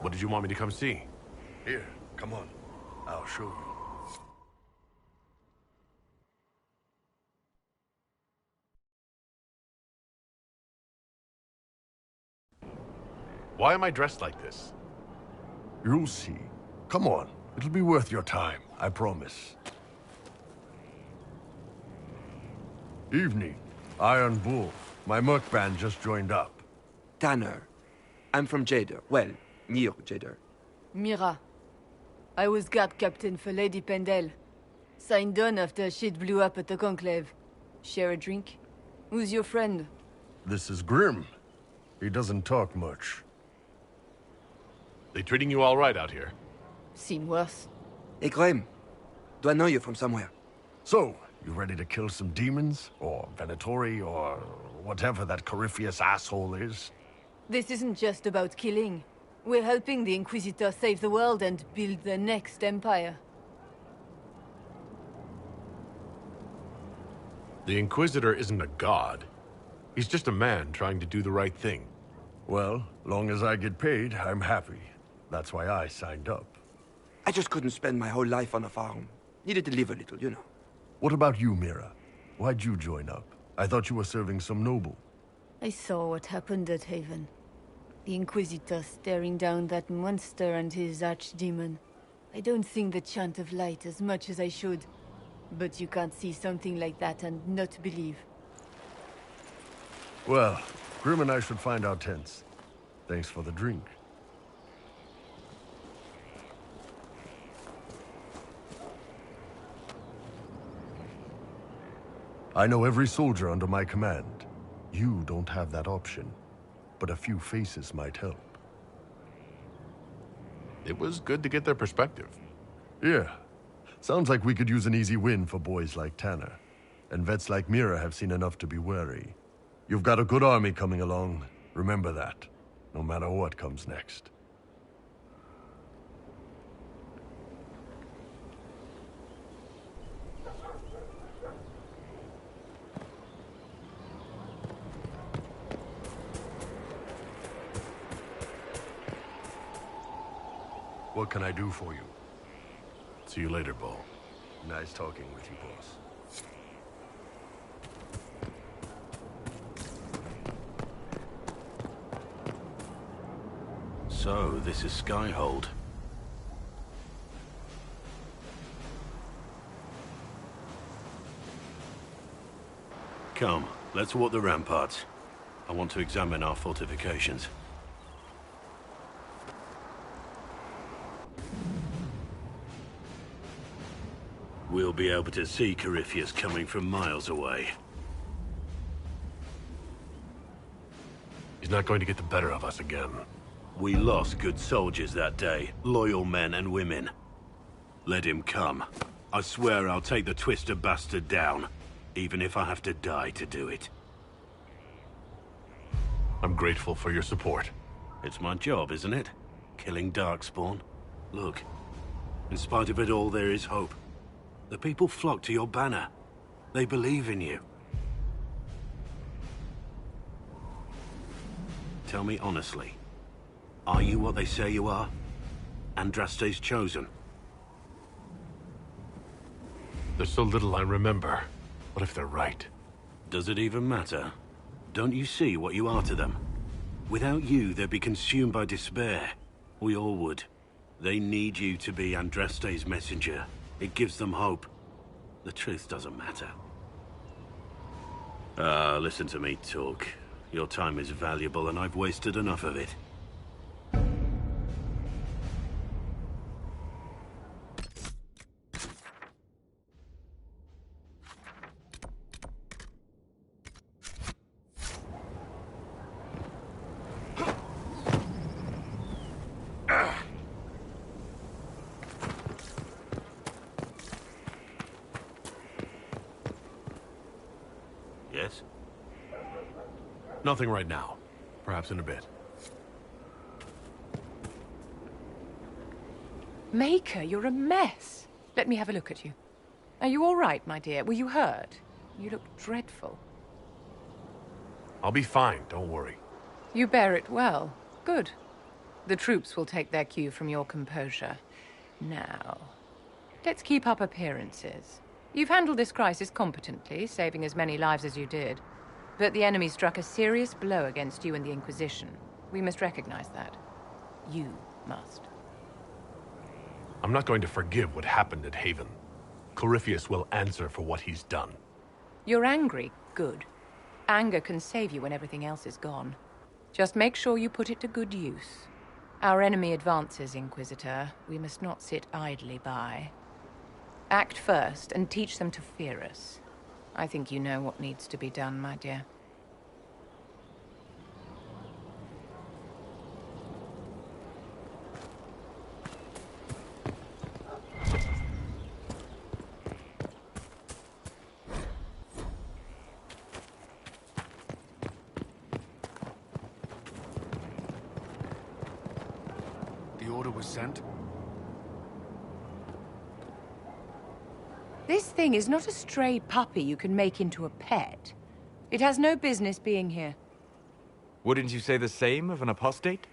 What did you want me to come see? Here, come on. I'll show you. Why am I dressed like this? You'll see. Come on. It'll be worth your time, I promise. Evening. Iron Bull. My merc band just joined up. Tanner. I'm from Jader. Well, near Jader. Mira. I was guard captain for Lady Pendel. Signed on after shit blew up at the Conclave. Share a drink? Who's your friend? This is Grim. He doesn't talk much. They treating you all right out here? Seem worse. Hey, Grim. Do I know you from somewhere? So, you ready to kill some demons? Or Venatori, or whatever that Corypheus asshole is? This isn't just about killing. We're helping the Inquisitor save the world and build the next empire. The Inquisitor isn't a god. He's just a man trying to do the right thing. Well, long as I get paid, I'm happy. That's why I signed up. I just couldn't spend my whole life on a farm. Needed to live a little, you know. What about you, Mira? Why'd you join up? I thought you were serving some noble. I saw what happened at Haven. The Inquisitor staring down that monster and his archdemon. I don't sing the chant of light as much as I should. But you can't see something like that and not believe. Well, Grim and I should find our tents. Thanks for the drink. I know every soldier under my command. You don't have that option, but a few faces might help. It was good to get their perspective. Yeah. Sounds like we could use an easy win for boys like Tanner. And vets like Mira have seen enough to be wary. You've got a good army coming along. Remember that, no matter what comes next. What can I do for you? See you later, Bull. Nice talking with you, boss. So, this is Skyhold. Come, let's walk the ramparts. I want to examine our fortifications. We'll be able to see Corypheus coming from miles away. He's not going to get the better of us again. We lost good soldiers that day, loyal men and women. Let him come. I swear I'll take the twister bastard down, even if I have to die to do it. I'm grateful for your support. It's my job, isn't it? Killing Darkspawn. Look, in spite of it all, there is hope. The people flock to your banner. They believe in you. Tell me honestly, are you what they say you are? Andraste's chosen? There's so little I remember. What if they're right? Does it even matter? Don't you see what you are to them? Without you, they'd be consumed by despair. We all would. They need you to be Andraste's messenger. It gives them hope. The truth doesn't matter. Listen to me talk. Your time is valuable and I've wasted enough of it. Yes? Nothing right now. Perhaps in a bit. Maker, you're a mess. Let me have a look at you. Are you all right, my dear? Were you hurt? You look dreadful. I'll be fine, don't worry. You bear it well. Good. The troops will take their cue from your composure. Now, let's keep up appearances. You've handled this crisis competently, saving as many lives as you did. But the enemy struck a serious blow against you and the Inquisition. We must recognize that. You must. I'm not going to forgive what happened at Haven. Corypheus will answer for what he's done. You're angry? Good. Anger can save you when everything else is gone. Just make sure you put it to good use. Our enemy advances, Inquisitor. We must not sit idly by. Act first and teach them to fear us. I think you know what needs to be done, my dear. The order was sent? This thing is not a stray puppy you can make into a pet. It has no business being here. Wouldn't you say the same of an apostate?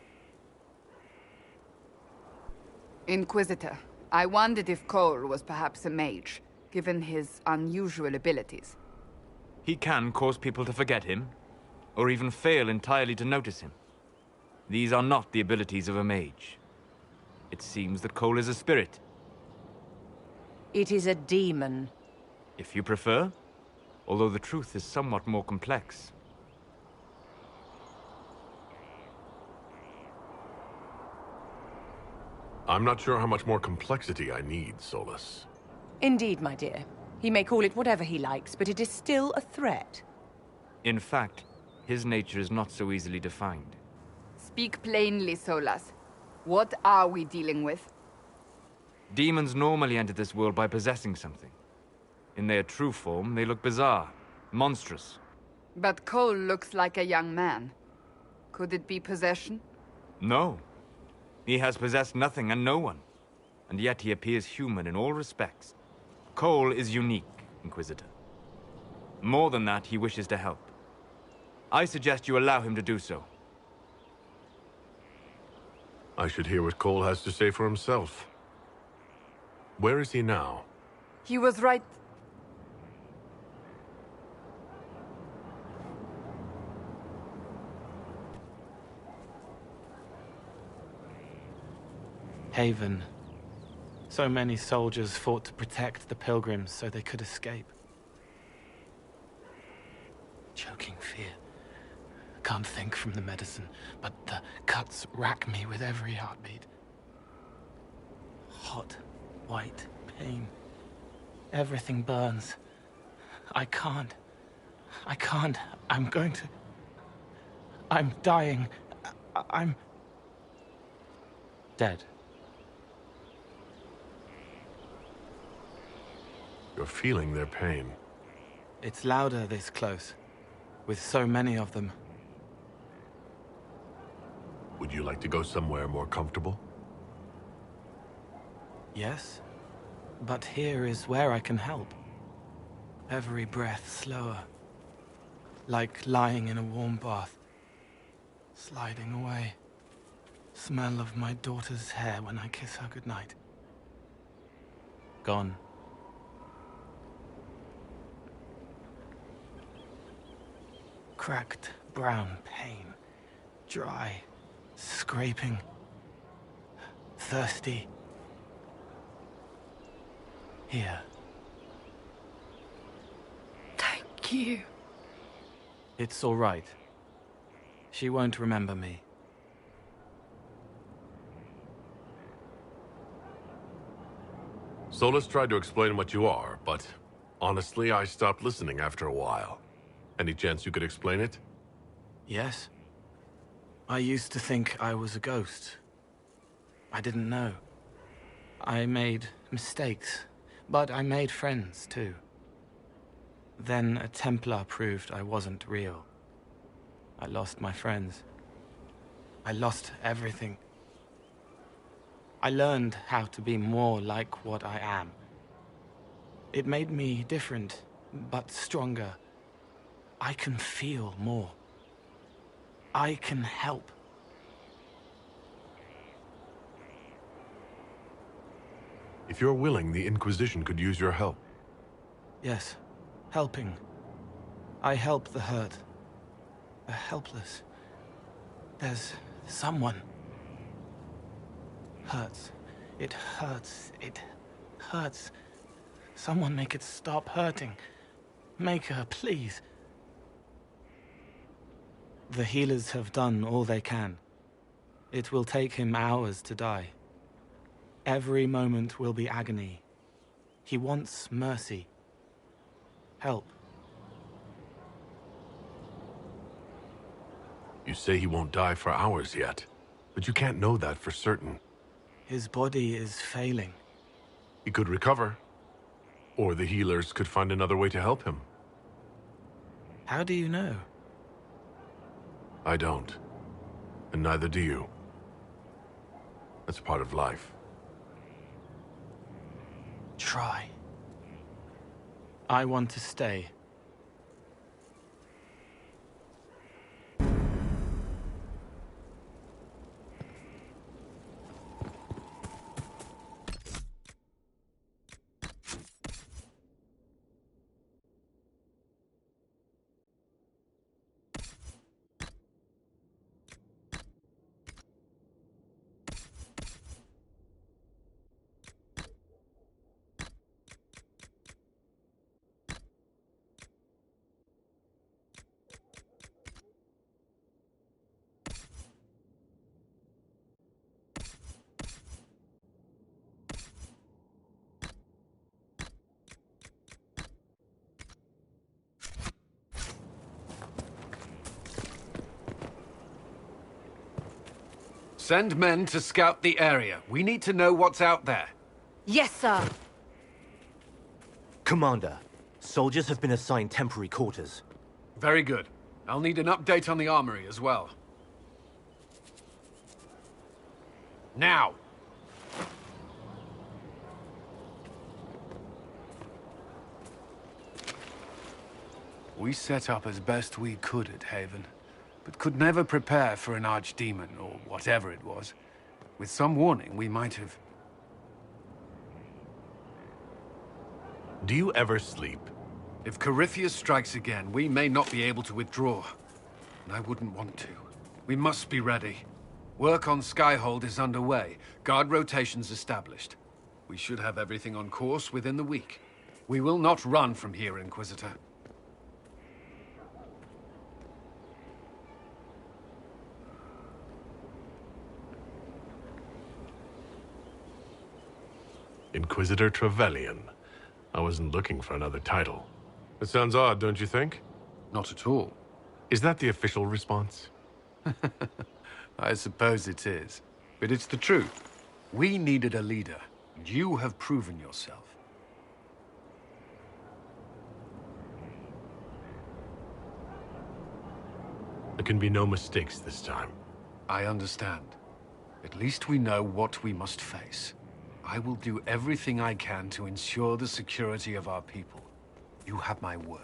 Inquisitor, I wondered if Cole was perhaps a mage, given his unusual abilities. He can cause people to forget him, or even fail entirely to notice him. These are not the abilities of a mage. It seems that Cole is a spirit. It is a demon. If you prefer, although the truth is somewhat more complex. I'm not sure how much more complexity I need, Solus. Indeed, my dear. He may call it whatever he likes, but it is still a threat. In fact, his nature is not so easily defined. Speak plainly, Solus. What are we dealing with? Demons normally enter this world by possessing something. In their true form, they look bizarre, monstrous. But Cole looks like a young man. Could it be possession? No. He has possessed nothing and no one. And yet he appears human in all respects. Cole is unique, Inquisitor. More than that, he wishes to help. I suggest you allow him to do so. I should hear what Cole has to say for himself. Where is he now? He was right... Haven. So many soldiers fought to protect the pilgrims so they could escape. Choking fear. Can't think from the medicine, but the cuts rack me with every heartbeat. Hot, white pain. Everything burns. I can't. I'm going to... I'm dying. I'm... dead. You're feeling their pain. It's louder this close, with so many of them. Would you like to go somewhere more comfortable? Yes, but here is where I can help. Every breath slower. Like lying in a warm bath. Sliding away. Smell of my daughter's hair when I kiss her goodnight. Gone. Cracked brown pain. Dry. Scraping. Thirsty. Here. Thank you. It's all right. She won't remember me. Solus tried to explain what you are, but honestly, I stopped listening after a while. Any chance you could explain it? Yes. I used to think I was a ghost. I didn't know. I made mistakes, but I made friends too. Then a Templar proved I wasn't real. I lost my friends. I lost everything. I learned how to be more like what I am. It made me different, but stronger. I can feel more. I can help. If you're willing, the Inquisition could use your help. Yes, helping. I help the hurt. The helpless. There's someone. Hurts. It hurts. It hurts. Someone make it stop hurting. Make her, please. The healers have done all they can. It will take him hours to die. Every moment will be agony. He wants mercy. Help. You say he won't die for hours yet, but you can't know that for certain. His body is failing. He could recover, or the healers could find another way to help him. How do you know? I don't, and neither do you. That's part of life. Try. I want to stay. Send men to scout the area. We need to know what's out there. Yes, sir. Commander, soldiers have been assigned temporary quarters. Very good. I'll need an update on the armory as well. Now! We set up as best we could at Haven, but could never prepare for an archdemon, or whatever it was. With some warning, we might have... Do you ever sleep? If Corypheus strikes again, we may not be able to withdraw. And I wouldn't want to. We must be ready. Work on Skyhold is underway. Guard rotations established. We should have everything on course within the week. We will not run from here, Inquisitor. Inquisitor Trevelyan. I wasn't looking for another title. It sounds odd, don't you think? Not at all. Is that the official response? I suppose it is. But it's the truth. We needed a leader. And you have proven yourself. There can be no mistakes this time. I understand. At least we know what we must face. I will do everything I can to ensure the security of our people. You have my word.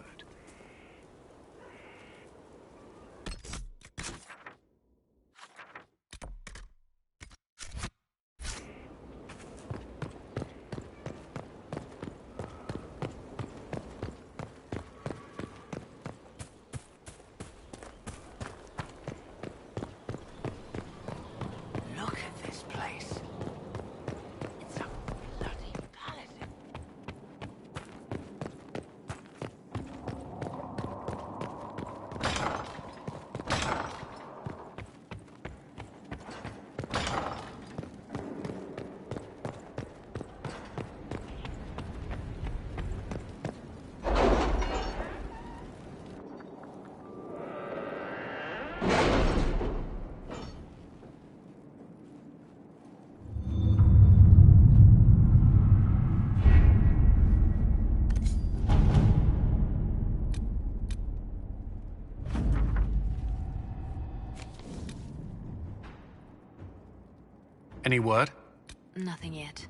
Look at this place. It's a bloody palace. Any word? Nothing yet.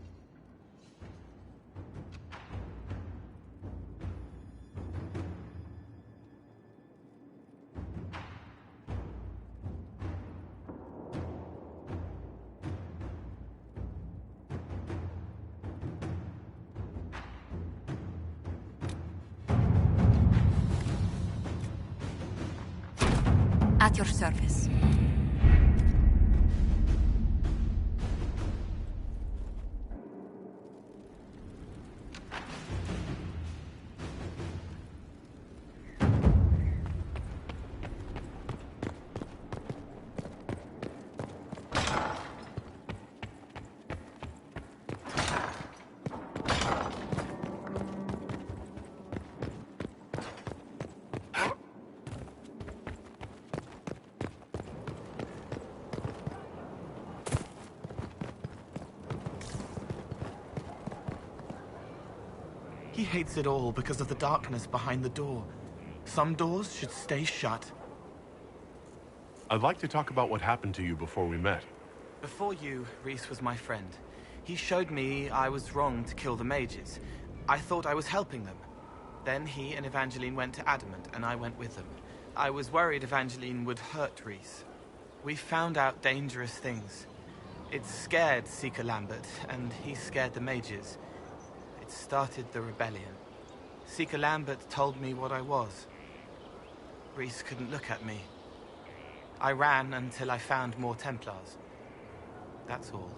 At your service. He hates it all because of the darkness behind the door. Some doors should stay shut. I'd like to talk about what happened to you before we met. Before you, Rhys was my friend. He showed me I was wrong to kill the mages. I thought I was helping them. Then he and Evangeline went to Adamant, and I went with them. I was worried Evangeline would hurt Rhys. We found out dangerous things. It scared Seeker Lambert, and he scared the mages. It started the rebellion. Seeker Lambert told me what I was. Rhys couldn't look at me. I ran until I found more Templars. That's all.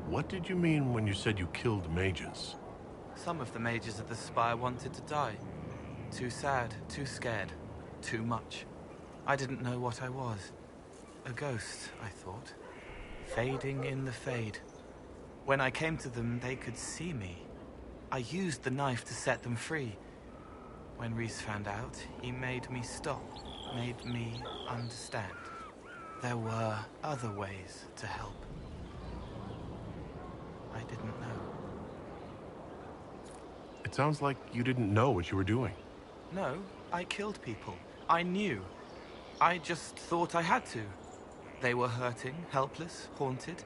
What did you mean when you said you killed mages? Some of the mages of the Spire wanted to die. Too sad, too scared, too much. I didn't know what I was. A ghost, I thought. Fading in the fade. When I came to them, they could see me. I used the knife to set them free. When Rhys found out, he made me stop, made me understand. There were other ways to help. I didn't know. It sounds like you didn't know what you were doing. No, I killed people. I knew. I just thought I had to. They were hurting, helpless, haunted.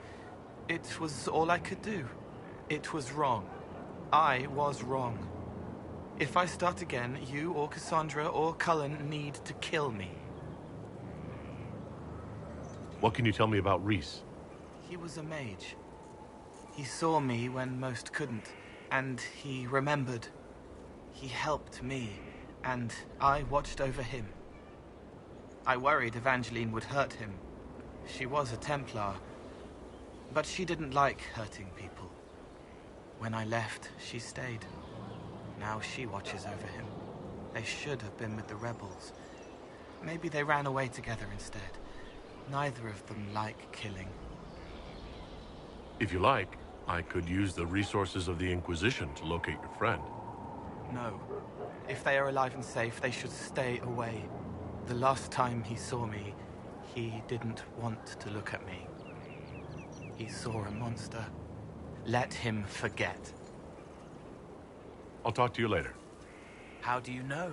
It was all I could do. It was wrong. I was wrong. If I start again, you or Cassandra or Cullen need to kill me. What can you tell me about Rhys? He was a mage. He saw me when most couldn't, and he remembered. He helped me, and I watched over him. I worried Evangeline would hurt him. She was a Templar, but she didn't like hurting people. When I left, she stayed. Now she watches over him. They should have been with the rebels. Maybe they ran away together instead. Neither of them like killing. If you like, I could use the resources of the Inquisition to locate your friend. No. If they are alive and safe, they should stay away. The last time he saw me, he didn't want to look at me. He saw a monster. Let him forget. I'll talk to you later. How do you know?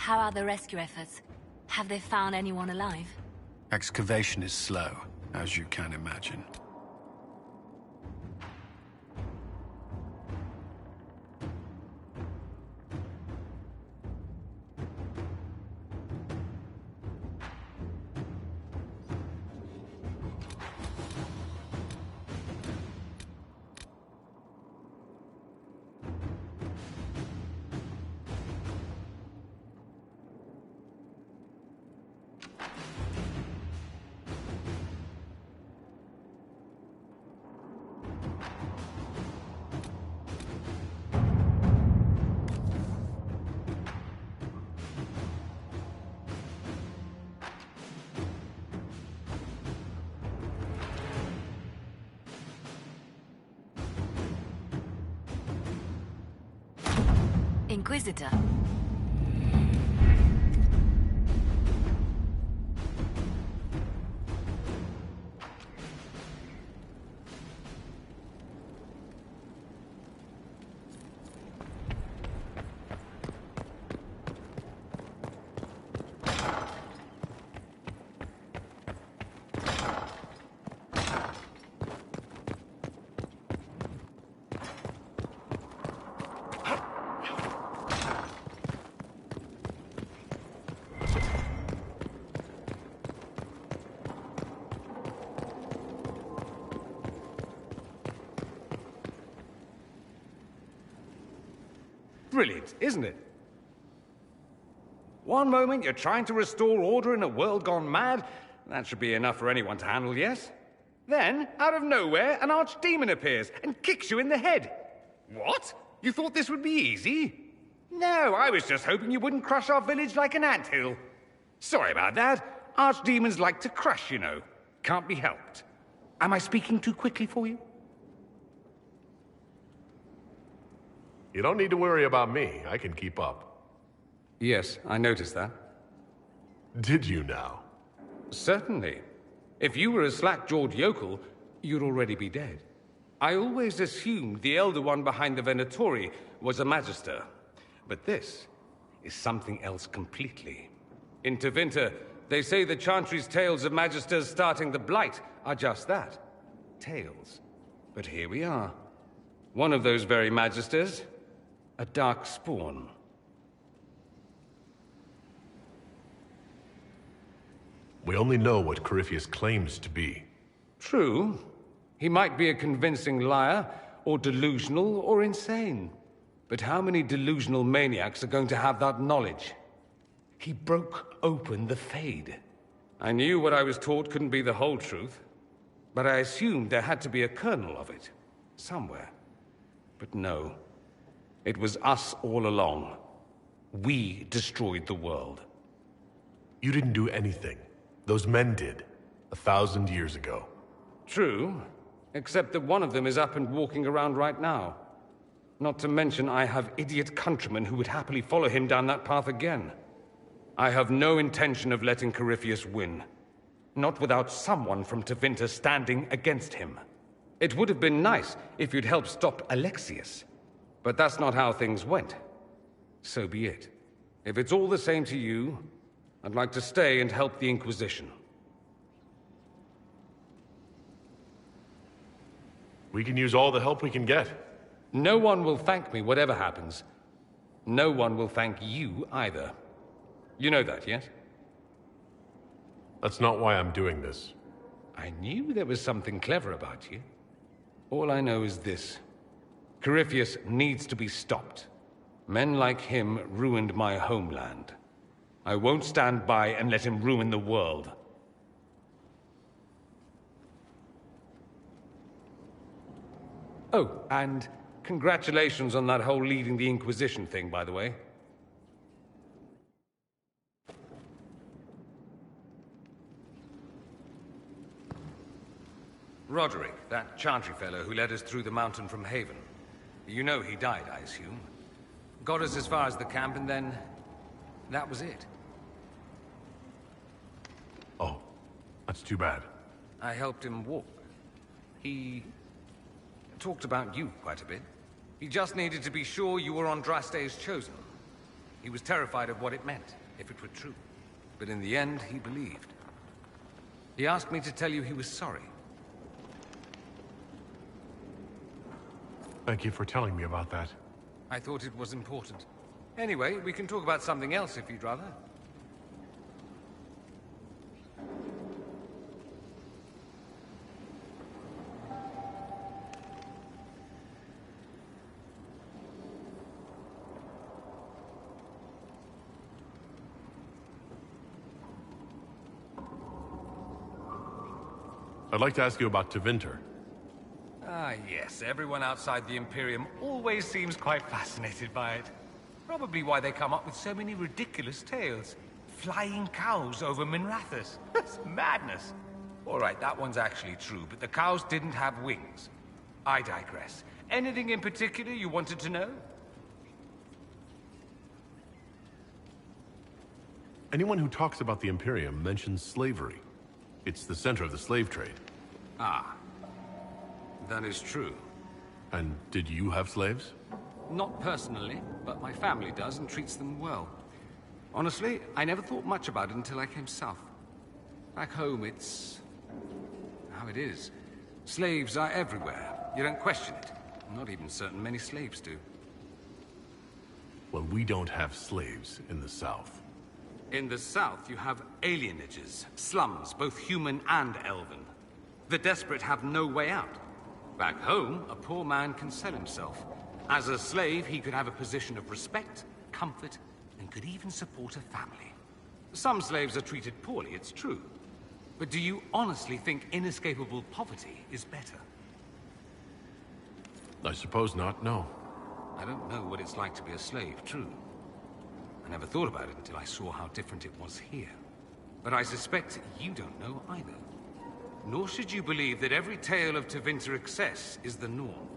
How are the rescue efforts? Have they found anyone alive? Excavation is slow, as you can imagine. Inquisitor. Brilliant, isn't it? One moment you're trying to restore order in a world gone mad. That should be enough for anyone to handle, yes? Then, out of nowhere, an archdemon appears and kicks you in the head. What? You thought this would be easy? No, I was just hoping you wouldn't crush our village like an anthill. Sorry about that. Archdemons like to crush, you know. Can't be helped. Am I speaking too quickly for you? You don't need to worry about me. I can keep up. Yes, I noticed that. Did you now? Certainly. If you were a slack-jawed yokel, you'd already be dead. I always assumed the Elder One behind the Venatori was a Magister. But this is something else completely. In Tevinter, they say the Chantry's tales of Magisters starting the Blight are just that. Tales. But here we are. One of those very Magisters. A dark spawn. We only know what Corypheus claims to be. True. He might be a convincing liar, or delusional, or insane. But how many delusional maniacs are going to have that knowledge? He broke open the Fade. I knew what I was taught couldn't be the whole truth, but I assumed there had to be a kernel of it. Somewhere. But no. It was us all along. We destroyed the world. You didn't do anything. Those men did. 1,000 years ago. True. Except that one of them is up and walking around right now. Not to mention I have idiot countrymen who would happily follow him down that path again. I have no intention of letting Corypheus win. Not without someone from Tevinter standing against him. It would have been nice if you'd helped stop Alexius. But that's not how things went. So be it. If it's all the same to you, I'd like to stay and help the Inquisition. We can use all the help we can get. No one will thank me, whatever happens. No one will thank you either. You know that, yes? That's not why I'm doing this. I knew there was something clever about you. All I know is this. Corypheus needs to be stopped. Men like him ruined my homeland. I won't stand by and let him ruin the world. Oh, and congratulations on that whole leading the Inquisition thing, by the way. Roderick, that Chantry fellow who led us through the mountain from Haven. You know he died, I assume. Got us as far as the camp, and then... that was it. Oh, that's too bad. I helped him walk. He... talked about you quite a bit. He just needed to be sure you were Andraste's chosen. He was terrified of what it meant, if it were true. But in the end, he believed. He asked me to tell you he was sorry. Thank you for telling me about that. I thought it was important. Anyway, we can talk about something else if you'd rather. I'd like to ask you about Tevinter. Ah, yes. Everyone outside the Imperium always seems quite fascinated by it. Probably why they come up with so many ridiculous tales. Flying cows over Minrathous. That's madness. All right, that one's actually true, but the cows didn't have wings. I digress. Anything in particular you wanted to know? Anyone who talks about the Imperium mentions slavery. It's the center of the slave trade. Ah. That is true. And did you have slaves? Not personally, but my family does and treats them well. Honestly, I never thought much about it until I came south. Back home, it's how it is. Slaves are everywhere. You don't question it. I'm not even certain many slaves do. Well, we don't have slaves in the South. In the south, you have alienages, slums, both human and elven. The desperate have no way out. Back home, a poor man can sell himself. As a slave, he could have a position of respect, comfort, and could even support a family. Some slaves are treated poorly, it's true. But do you honestly think inescapable poverty is better? I suppose not, no. I don't know what it's like to be a slave, true. I never thought about it until I saw how different it was here. But I suspect you don't know either. Nor should you believe that every tale of Tevinter excess is the norm.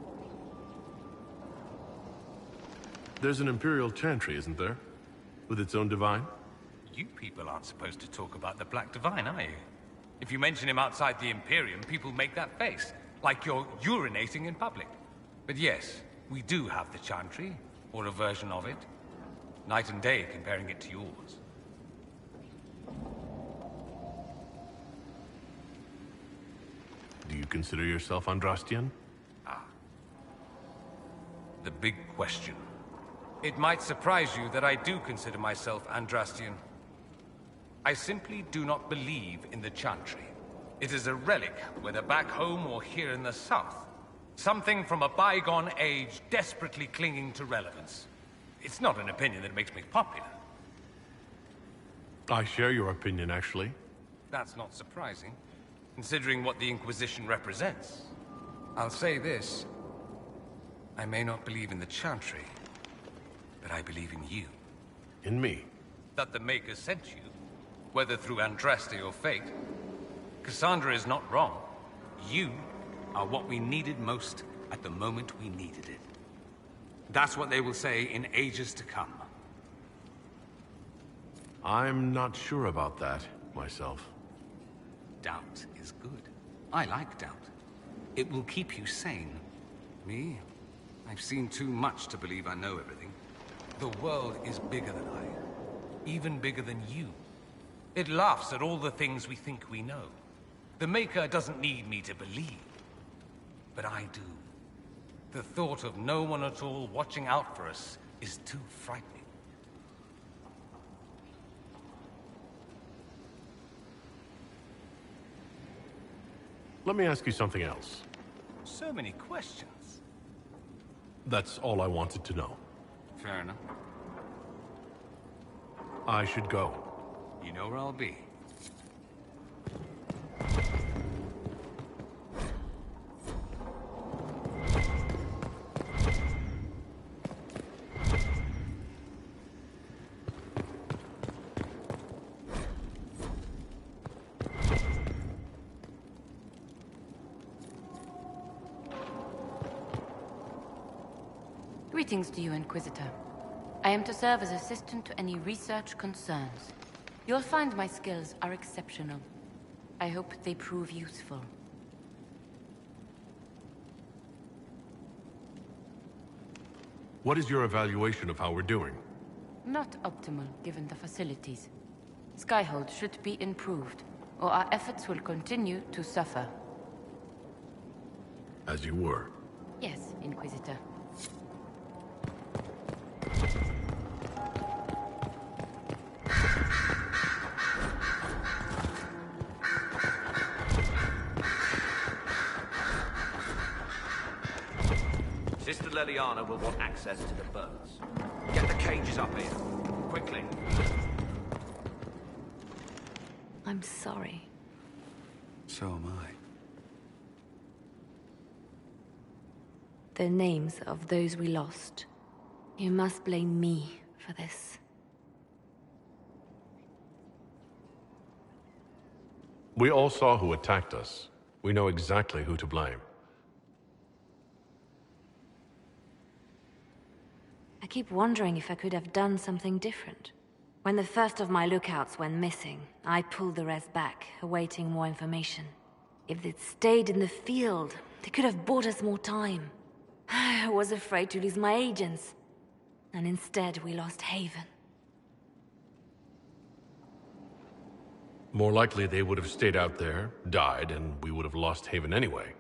There's an Imperial Chantry, isn't there? With its own divine? You people aren't supposed to talk about the Black Divine, are you? If you mention him outside the Imperium, people make that face, like you're urinating in public. But yes, we do have the Chantry, or a version of it. Night and day comparing it to yours. Do you consider yourself Andrastian? Ah. The big question. It might surprise you that I do consider myself Andrastian. I simply do not believe in the Chantry. It is a relic, whether back home or here in the south. Something from a bygone age desperately clinging to relevance. It's not an opinion that makes me popular. I share your opinion, actually. That's not surprising, considering what the Inquisition represents. I'll say this. I may not believe in the Chantry, but I believe in you. In me? That the Maker sent you, whether through Andraste or fate. Cassandra is not wrong. You are what we needed most at the moment we needed it. That's what they will say in ages to come. I'm not sure about that, myself. Doubt is good. I like doubt. It will keep you sane. Me? I've seen too much to believe I know everything. The world is bigger than I. Even bigger than you. It laughs at all the things we think we know. The Maker doesn't need me to believe. But I do. The thought of no one at all watching out for us is too frightening. Let me ask you something else. So many questions. That's all I wanted to know. Fair enough. I should go. You know where I'll be. Greetings to you, Inquisitor. I am to serve as assistant to any research concerns. You'll find my skills are exceptional. I hope they prove useful. What is your evaluation of how we're doing? Not optimal, given the facilities. Skyhold should be improved, or our efforts will continue to suffer. As you were. Yes, Inquisitor. Sister Leliana will want access to the birds. Get the cages up here. Quickly. I'm sorry. So am I. The names of those we lost. You must blame me for this. We all saw who attacked us. We know exactly who to blame. I keep wondering if I could have done something different. When the first of my lookouts went missing, I pulled the rest back, awaiting more information. If they'd stayed in the field, they could have bought us more time. I was afraid to lose my agents. And instead, we lost Haven. More likely they would have stayed out there, died, and we would have lost Haven anyway.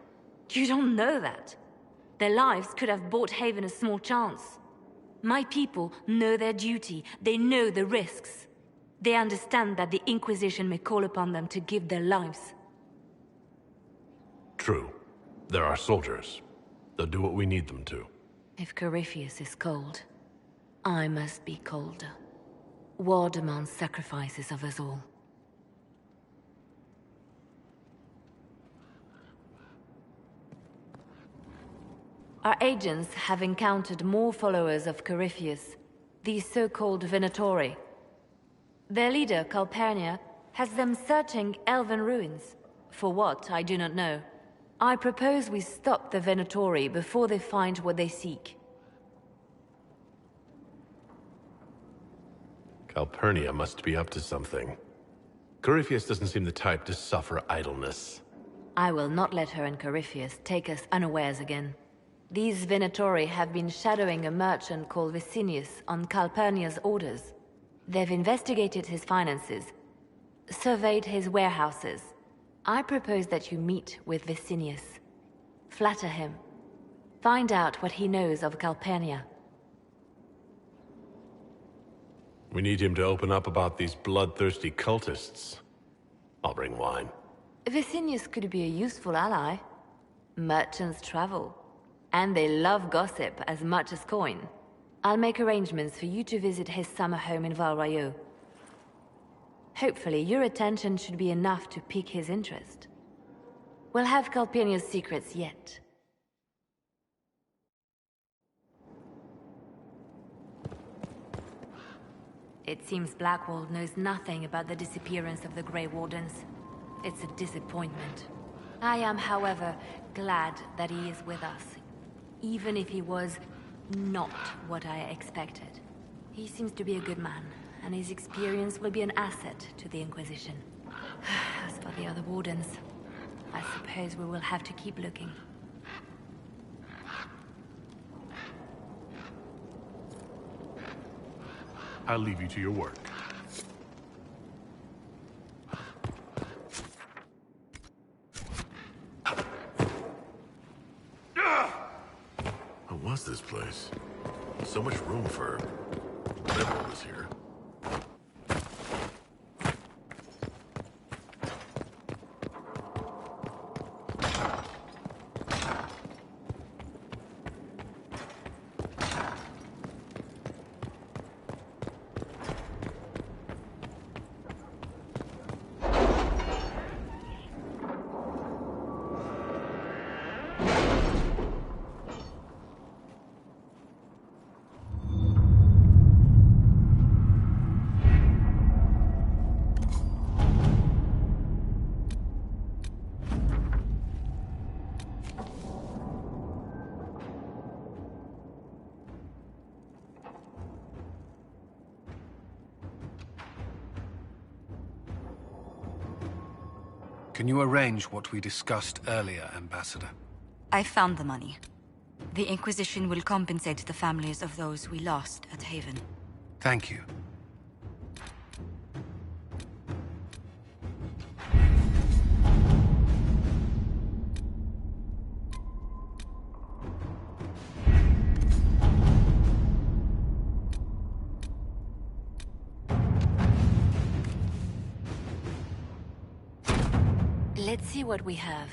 You don't know that. Their lives could have bought Haven a small chance. My people know their duty. They know the risks. They understand that the Inquisition may call upon them to give their lives. True. They're our soldiers. They'll do what we need them to. If Corypheus is cold, I must be colder. War demands sacrifices of us all. Our agents have encountered more followers of Corypheus, these so-called Venatori. Their leader, Calpurnia, has them searching elven ruins. For what, I do not know. I propose we stop the Venatori before they find what they seek. Calpurnia must be up to something. Corypheus doesn't seem the type to suffer idleness. I will not let her and Corypheus take us unawares again. These Venatori have been shadowing a merchant called Vicinius on Calpurnia's orders. They've investigated his finances, surveyed his warehouses. I propose that you meet with Vicinius. Flatter him. Find out what he knows of Calpurnia. We need him to open up about these bloodthirsty cultists. I'll bring wine. Vicinius could be a useful ally. Merchants travel. And they love gossip as much as coin. I'll make arrangements for you to visit his summer home in Val Royeaux. Hopefully, your attention should be enough to pique his interest. We'll have Calpurnia's secrets yet. It seems Blackwall knows nothing about the disappearance of the Grey Wardens. It's a disappointment. I am, however, glad that he is with us. Even if he was not what I expected. He seems to be a good man, and his experience will be an asset to the Inquisition. As for the other Wardens, I suppose we will have to keep looking. I'll leave you to your work. What was this place? So much room for whatever was here. Can you arrange what we discussed earlier, Ambassador? I found the money. The Inquisition will compensate the families of those we lost at Haven. Thank you. Let's see what we have.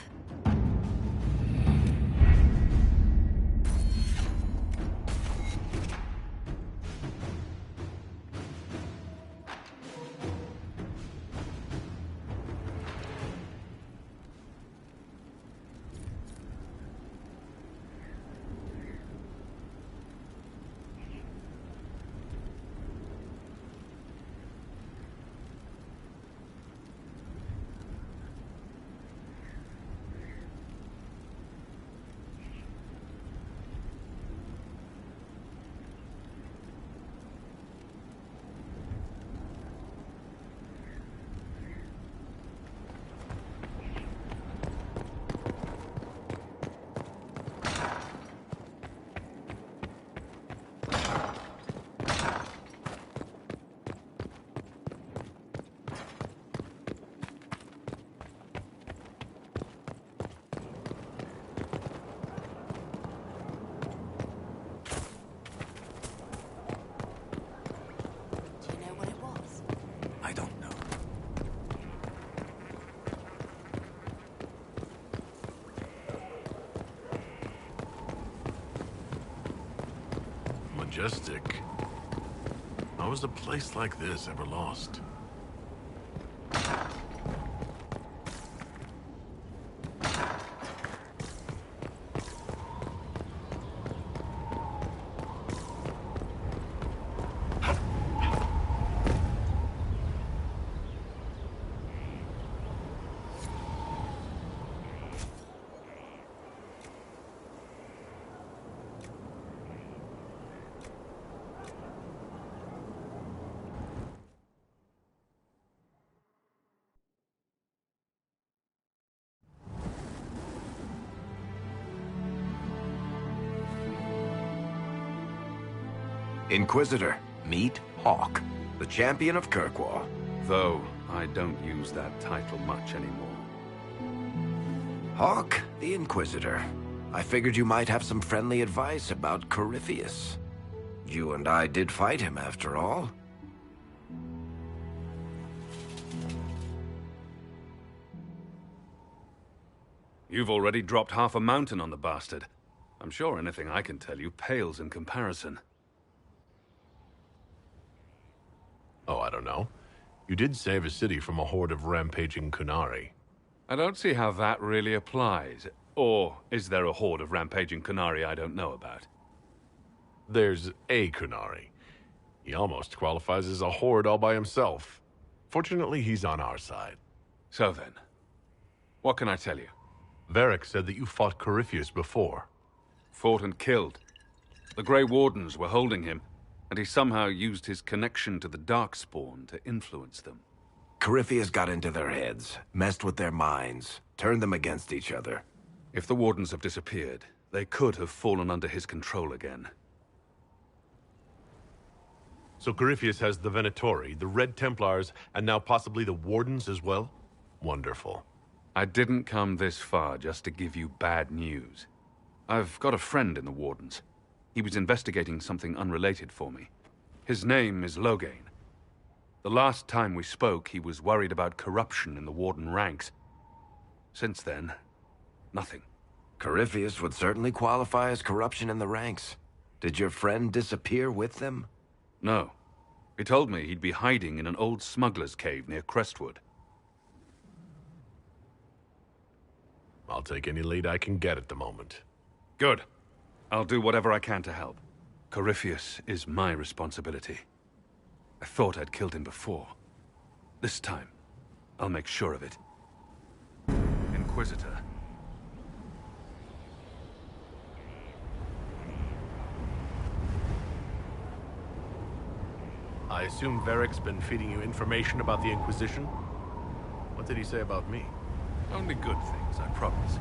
Majestic. How was a place like this ever lost? Inquisitor, meet Hawk, the champion of Kirkwall. Though I don't use that title much anymore. Hawk, the Inquisitor. I figured you might have some friendly advice about Corypheus. You and I did fight him, after all. You've already dropped half a mountain on the bastard. I'm sure anything I can tell you pales in comparison. Oh, I don't know. You did save a city from a horde of rampaging Kunari. I don't see how that really applies. Or is there a horde of rampaging Kunari I don't know about? There's a Kunari. He almost qualifies as a horde all by himself. Fortunately, he's on our side. So then, what can I tell you? Varric said that you fought Corypheus before. Fought and killed. The Grey Wardens were holding him, and he somehow used his connection to the Darkspawn to influence them. Corypheus got into their heads, messed with their minds, turned them against each other. If the Wardens have disappeared, they could have fallen under his control again. So Corypheus has the Venatori, the Red Templars, and now possibly the Wardens as well? Wonderful. I didn't come this far just to give you bad news. I've got a friend in the Wardens. He was investigating something unrelated for me. His name is Loghain. The last time we spoke, he was worried about corruption in the Warden ranks. Since then, nothing. Corypheus would certainly qualify as corruption in the ranks. Did your friend disappear with them? No. He told me he'd be hiding in an old smuggler's cave near Crestwood. I'll take any lead I can get at the moment. Good. I'll do whatever I can to help. Corypheus is my responsibility. I thought I'd killed him before. This time, I'll make sure of it. Inquisitor. I assume Varric's been feeding you information about the Inquisition? What did he say about me? Only good things, I promise.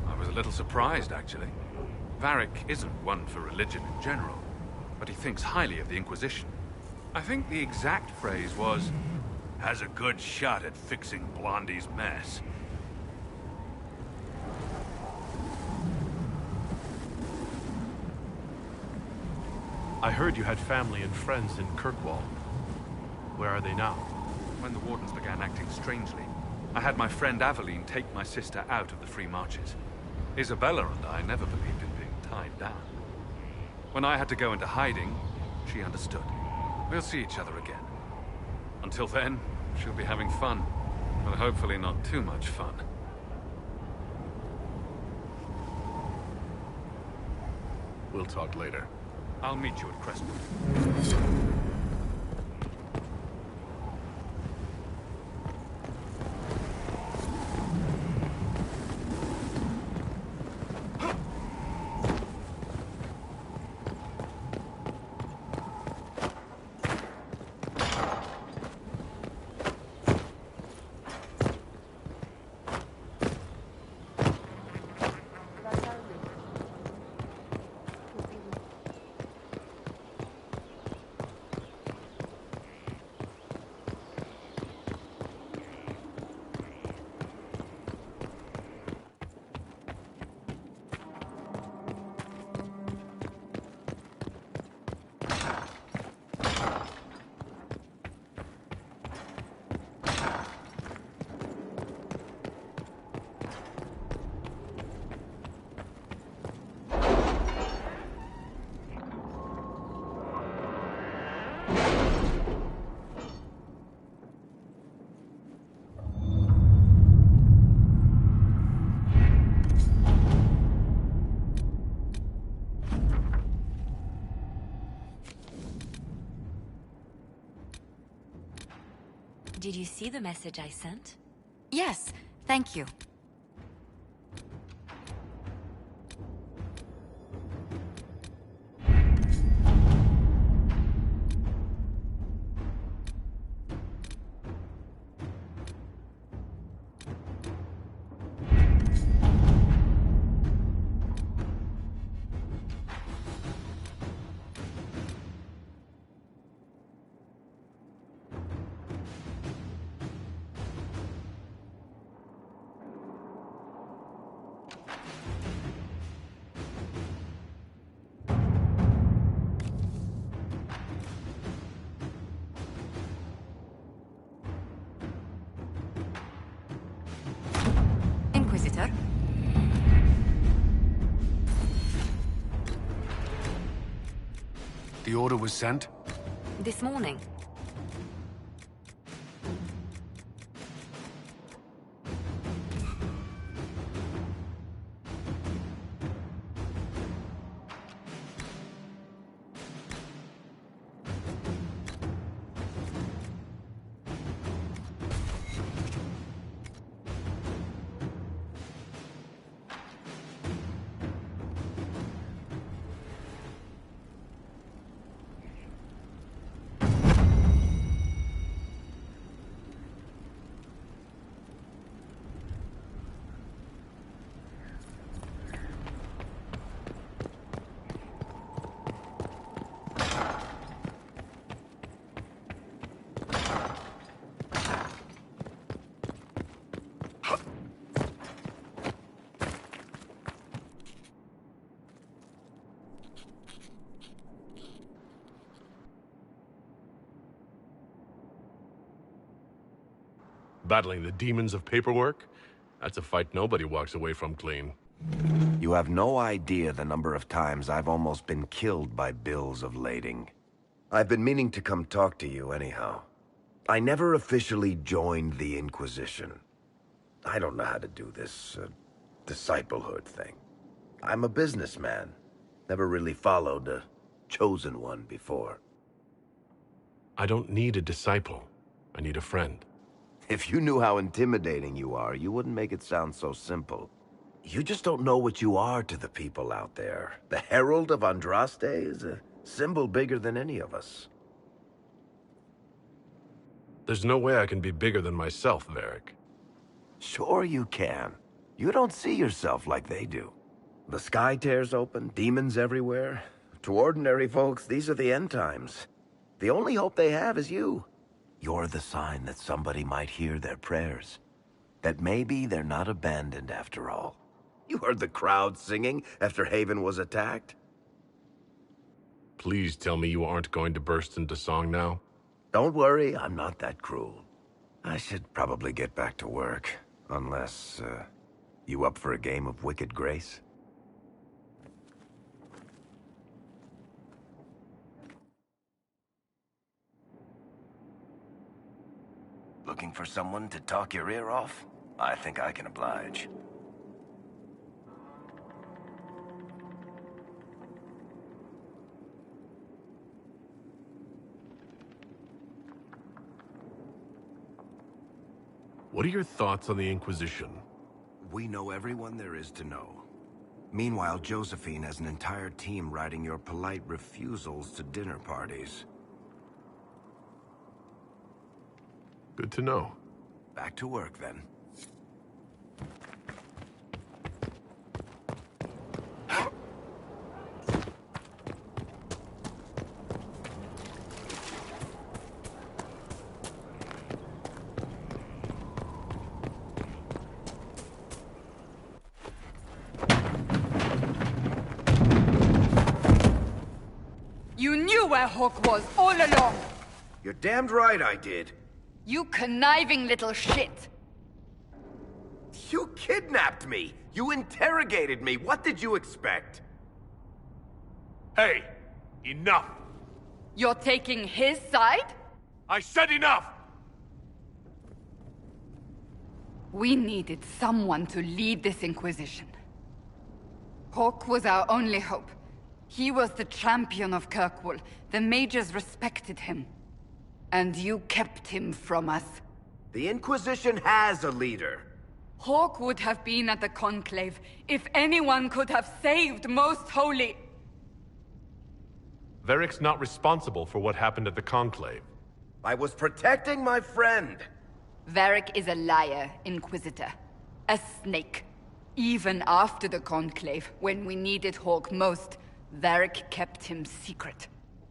I was a little surprised, actually. Varric isn't one for religion in general, but he thinks highly of the Inquisition. I think the exact phrase was, "has a good shot at fixing Blondie's mess." I heard you had family and friends in Kirkwall. Where are they now? When the Wardens began acting strangely, I had my friend Aveline take my sister out of the Free Marches. Isabella and I never believed in being tied down. When I had to go into hiding, she understood. We'll see each other again. Until then, she'll be having fun. But hopefully not too much fun. We'll talk later. I'll meet you at Crestwood. Did you see the message I sent? Yes, thank you. Inquisitor? The order was sent? This morning. Battling the demons of paperwork? That's a fight nobody walks away from clean. You have no idea the number of times I've almost been killed by bills of lading. I've been meaning to come talk to you anyhow. I never officially joined the Inquisition. I don't know how to do this, disciplehood thing. I'm a businessman. Never really followed a chosen one before. I don't need a disciple. I need a friend. If you knew how intimidating you are, you wouldn't make it sound so simple. You just don't know what you are to the people out there. The Herald of Andraste is a symbol bigger than any of us. There's no way I can be bigger than myself, Varric. Sure you can. You don't see yourself like they do. The sky tears open, demons everywhere. To ordinary folks, these are the end times. The only hope they have is you. You're the sign that somebody might hear their prayers. That maybe they're not abandoned after all. You heard the crowd singing after Haven was attacked? Please tell me you aren't going to burst into song now. Don't worry, I'm not that cruel. I should probably get back to work. Unless, you up for a game of Wicked Grace? Looking for someone to talk your ear off? I think I can oblige. What are your thoughts on the Inquisition? We know everyone there is to know. Meanwhile, Josephine has an entire team writing your polite refusals to dinner parties. Good to know. Back to work, then. You knew where Hawk was all along! You're damned right I did. You conniving little shit! You kidnapped me! You interrogated me! What did you expect? Hey! Enough! You're taking his side? I said enough! We needed someone to lead this Inquisition. Hawk was our only hope. He was the champion of Kirkwall. The mages respected him. And you kept him from us. The Inquisition has a leader. Hawk would have been at the Conclave if anyone could have saved Most Holy. Varric's not responsible for what happened at the Conclave. I was protecting my friend. Varric is a liar, Inquisitor. A snake. Even after the Conclave, when we needed Hawk most, Varric kept him secret.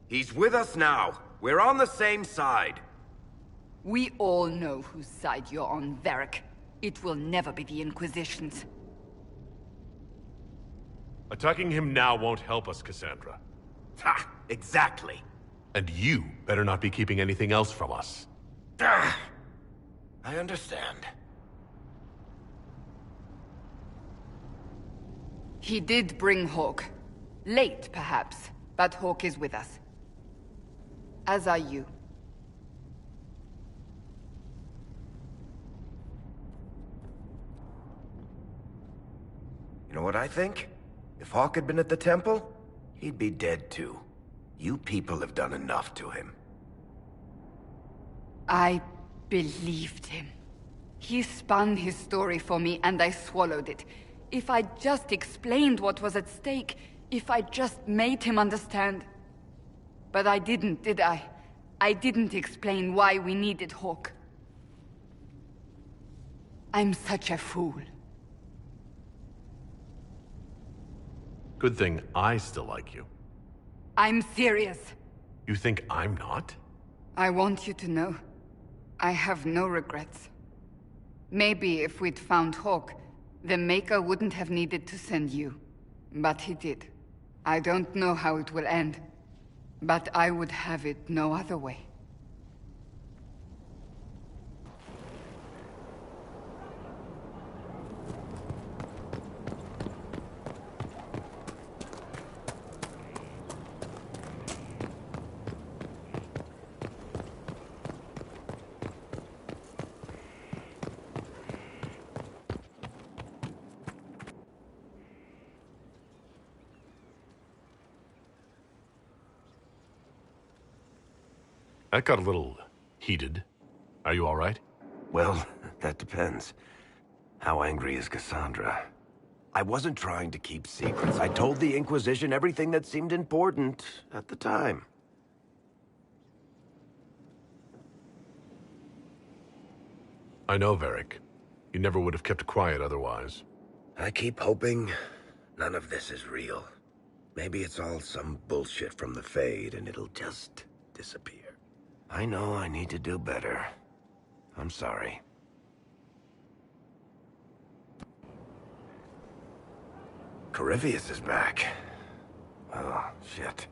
He's with us now. We're on the same side. We all know whose side you're on, Varric. It will never be the Inquisition's. Attacking him now won't help us, Cassandra. Ha! Exactly. And you better not be keeping anything else from us. I understand. He did bring Hawk. Late, perhaps, but Hawk is with us. As are you. You know what I think? If Hawk had been at the temple, he'd be dead too. You people have done enough to him. I believed him. He spun his story for me, and I swallowed it. If I just explained what was at stake, if I just made him understand. But I didn't, did I? I didn't explain why we needed Hawk. I'm such a fool. Good thing I still like you. I'm serious. You think I'm not? I want you to know, I have no regrets. Maybe if we'd found Hawk, the Maker wouldn't have needed to send you. But he did. I don't know how it will end, but I would have it no other way. That got a little heated. Are you all right? Well, that depends. How angry is Cassandra? I wasn't trying to keep secrets. I told the Inquisition everything that seemed important at the time. I know, Varric. You never would have kept quiet otherwise. I keep hoping none of this is real. Maybe it's all some bullshit from the Fade, and it'll just disappear. I know I need to do better. I'm sorry. Corypheus is back. Oh, shit.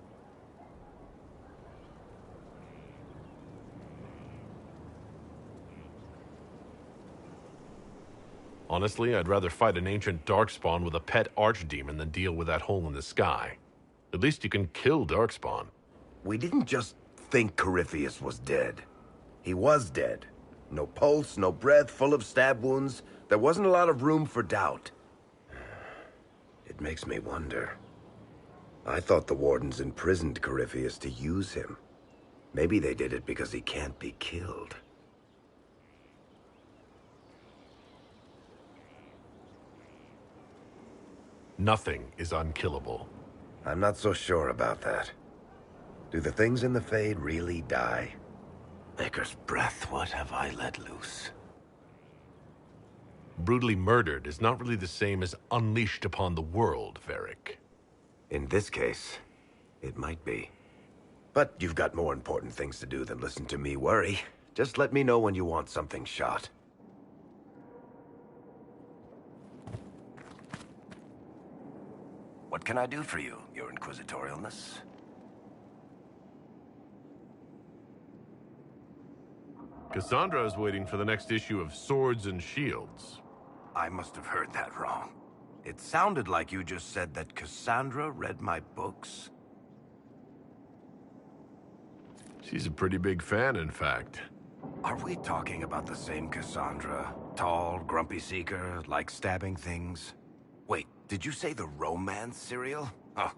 Honestly, I'd rather fight an ancient darkspawn with a pet archdemon than deal with that hole in the sky. At least you can kill darkspawn. We didn't just think Corypheus was dead. He was dead. No pulse, no breath, full of stab wounds. There wasn't a lot of room for doubt. It makes me wonder. I thought the Wardens imprisoned Corypheus to use him. Maybe they did it because he can't be killed. Nothing is unkillable. I'm not so sure about that. Do the things in the Fade really die? Maker's breath, what have I let loose? Brutally murdered is not really the same as unleashed upon the world, Varric. In this case, it might be. But you've got more important things to do than listen to me worry. Just let me know when you want something shot. What can I do for you, your inquisitorialness? Cassandra is waiting for the next issue of Swords and Shields. I must have heard that wrong. It sounded like you just said that Cassandra read my books. She's a pretty big fan, in fact. Are we talking about the same Cassandra? Tall, grumpy seeker, like stabbing things? Wait, did you say the romance serial? Oh,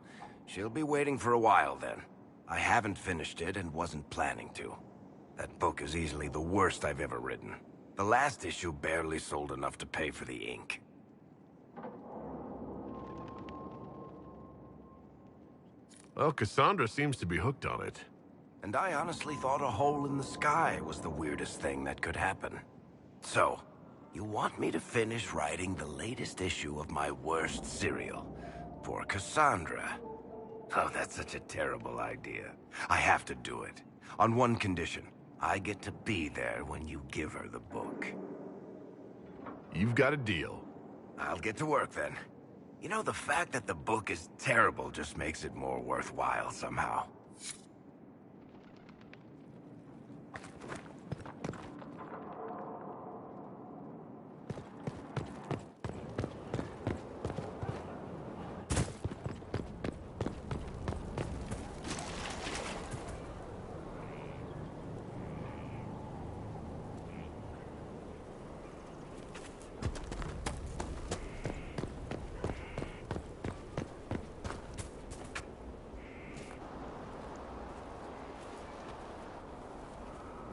she'll be waiting for a while then. I haven't finished it and wasn't planning to. That book is easily the worst I've ever written. The last issue barely sold enough to pay for the ink. Well, Cassandra seems to be hooked on it. And I honestly thought a hole in the sky was the weirdest thing that could happen. So, you want me to finish writing the latest issue of my worst serial for Cassandra? Oh, that's such a terrible idea. I have to do it. On one condition. I get to be there when you give her the book. You've got a deal. I'll get to work then. You know, the fact that the book is terrible just makes it more worthwhile somehow.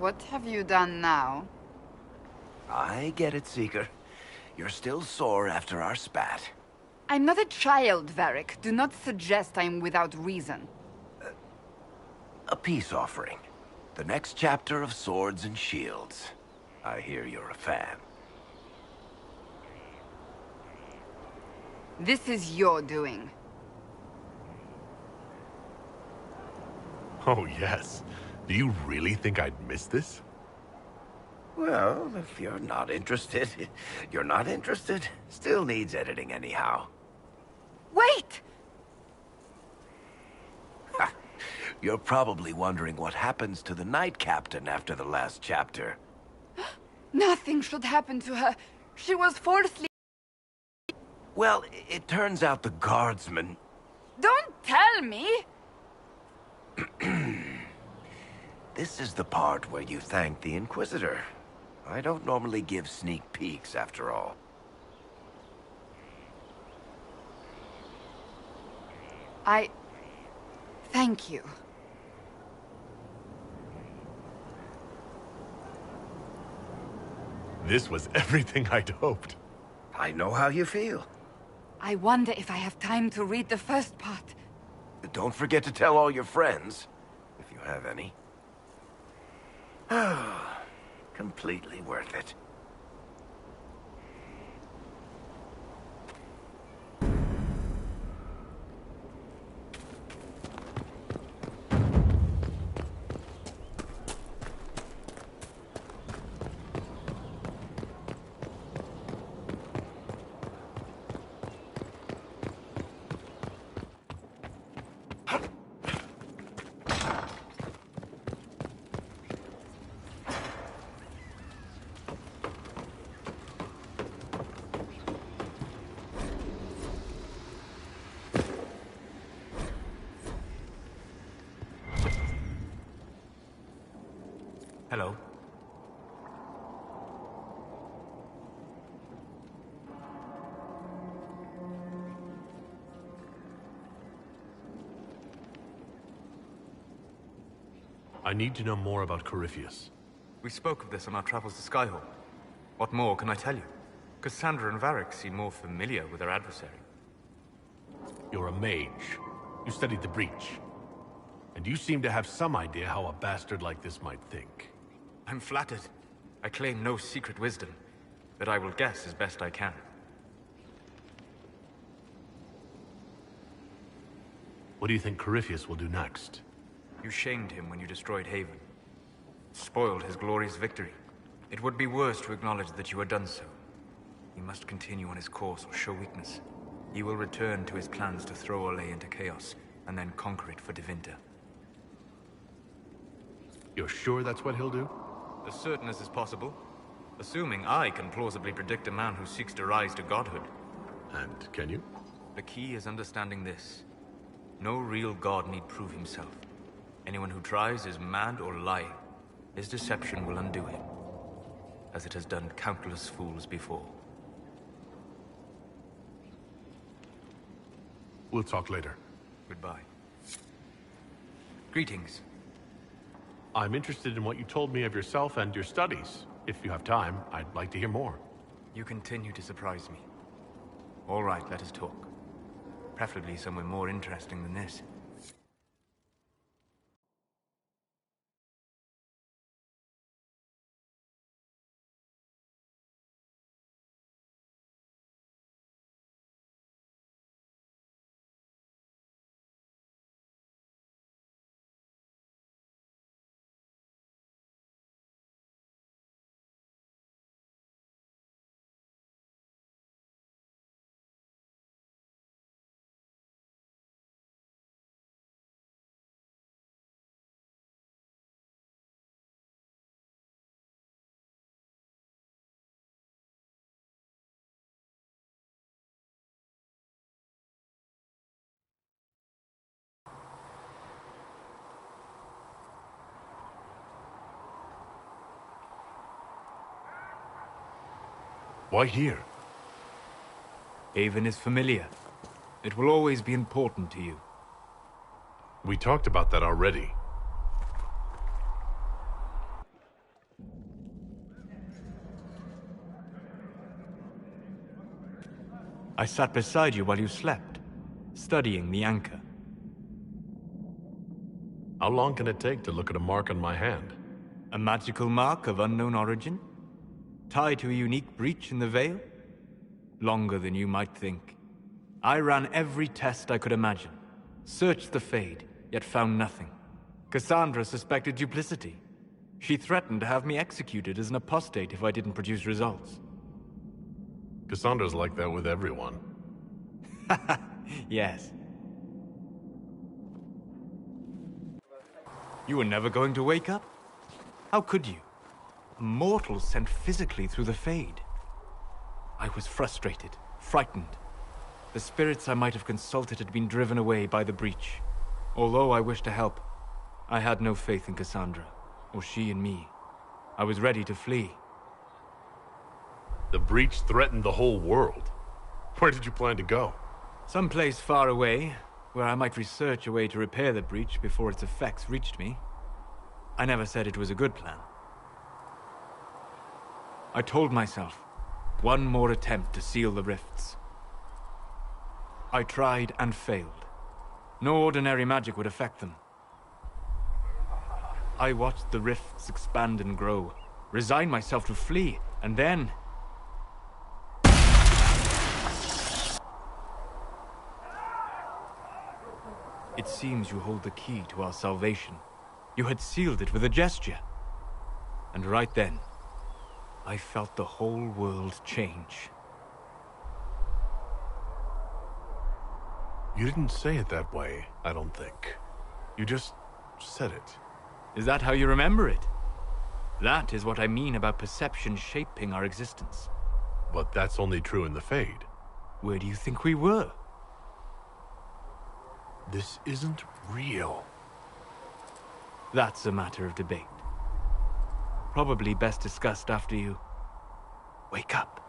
What have you done now? I get it, Seeker. You're still sore after our spat. I'm not a child, Varric. Do not suggest I'm without reason. A peace offering. The next chapter of Swords and Shields. I hear you're a fan. This is your doing. Oh, yes. Do you really think I'd miss this? Well, if you're not interested, you're not interested. Still needs editing anyhow. Wait! You're probably wondering what happens to the Knight Captain after the last chapter. Nothing should happen to her. She was falsely... Well, it turns out the guardsmen... Don't tell me! This is the part where you thank the Inquisitor. I don't normally give sneak peeks, after all. Thank you. This was everything I'd hoped. I know how you feel. I wonder if I have time to read the first part. Don't forget to tell all your friends, if you have any. Completely worth it. Hello. I need to know more about Corypheus. We spoke of this on our travels to Skyhall. What more can I tell you? Cassandra and Varric seem more familiar with their adversary. You're a mage. You studied the Breach. And you seem to have some idea how a bastard like this might think. I'm flattered. I claim no secret wisdom, but I will guess as best I can. What do you think Corypheus will do next? You shamed him when you destroyed Haven. Spoiled his glorious victory. It would be worse to acknowledge that you had done so. He must continue on his course or show weakness. He will return to his plans to throw Olay into chaos, and then conquer it for Devinter. You're sure that's what he'll do? As certain as is possible. Assuming I can plausibly predict a man who seeks to rise to godhood. And can you? The key is understanding this. No real god need prove himself. Anyone who tries is mad or lying. His deception will undo him, as it has done countless fools before. We'll talk later. Goodbye. Greetings. I'm interested in what you told me of yourself and your studies. If you have time, I'd like to hear more. You continue to surprise me. All right, let us talk. Preferably somewhere more interesting than this. Why here? Haven is familiar. It will always be important to you. We talked about that already. I sat beside you while you slept, studying the anchor. How long can it take to look at a mark on my hand? A magical mark of unknown origin? Tied to a unique breach in the veil? Longer than you might think. I ran every test I could imagine. Searched the Fade, yet found nothing. Cassandra suspected duplicity. She threatened to have me executed as an apostate if I didn't produce results. Cassandra's like that with everyone. Yes. You were never going to wake up? How could you? A mortal sent physically through the Fade. I was frustrated, frightened. The spirits I might have consulted had been driven away by the breach. Although I wished to help, I had no faith in Cassandra, or she in me. I was ready to flee. The breach threatened the whole world. Where did you plan to go? Someplace far away, where I might research a way to repair the breach before its effects reached me. I never said it was a good plan. I told myself, one more attempt to seal the rifts. I tried and failed. No ordinary magic would affect them. I watched the rifts expand and grow, resigned myself to flee, and then... It seems you hold the key to our salvation. You had sealed it with a gesture. And right then, I felt the whole world change. You didn't say it that way, I don't think. You just said it. Is that how you remember it? That is what I mean about perception shaping our existence. But that's only true in the Fade. Where do you think we were? This isn't real. That's a matter of debate. Probably best discussed after you wake up.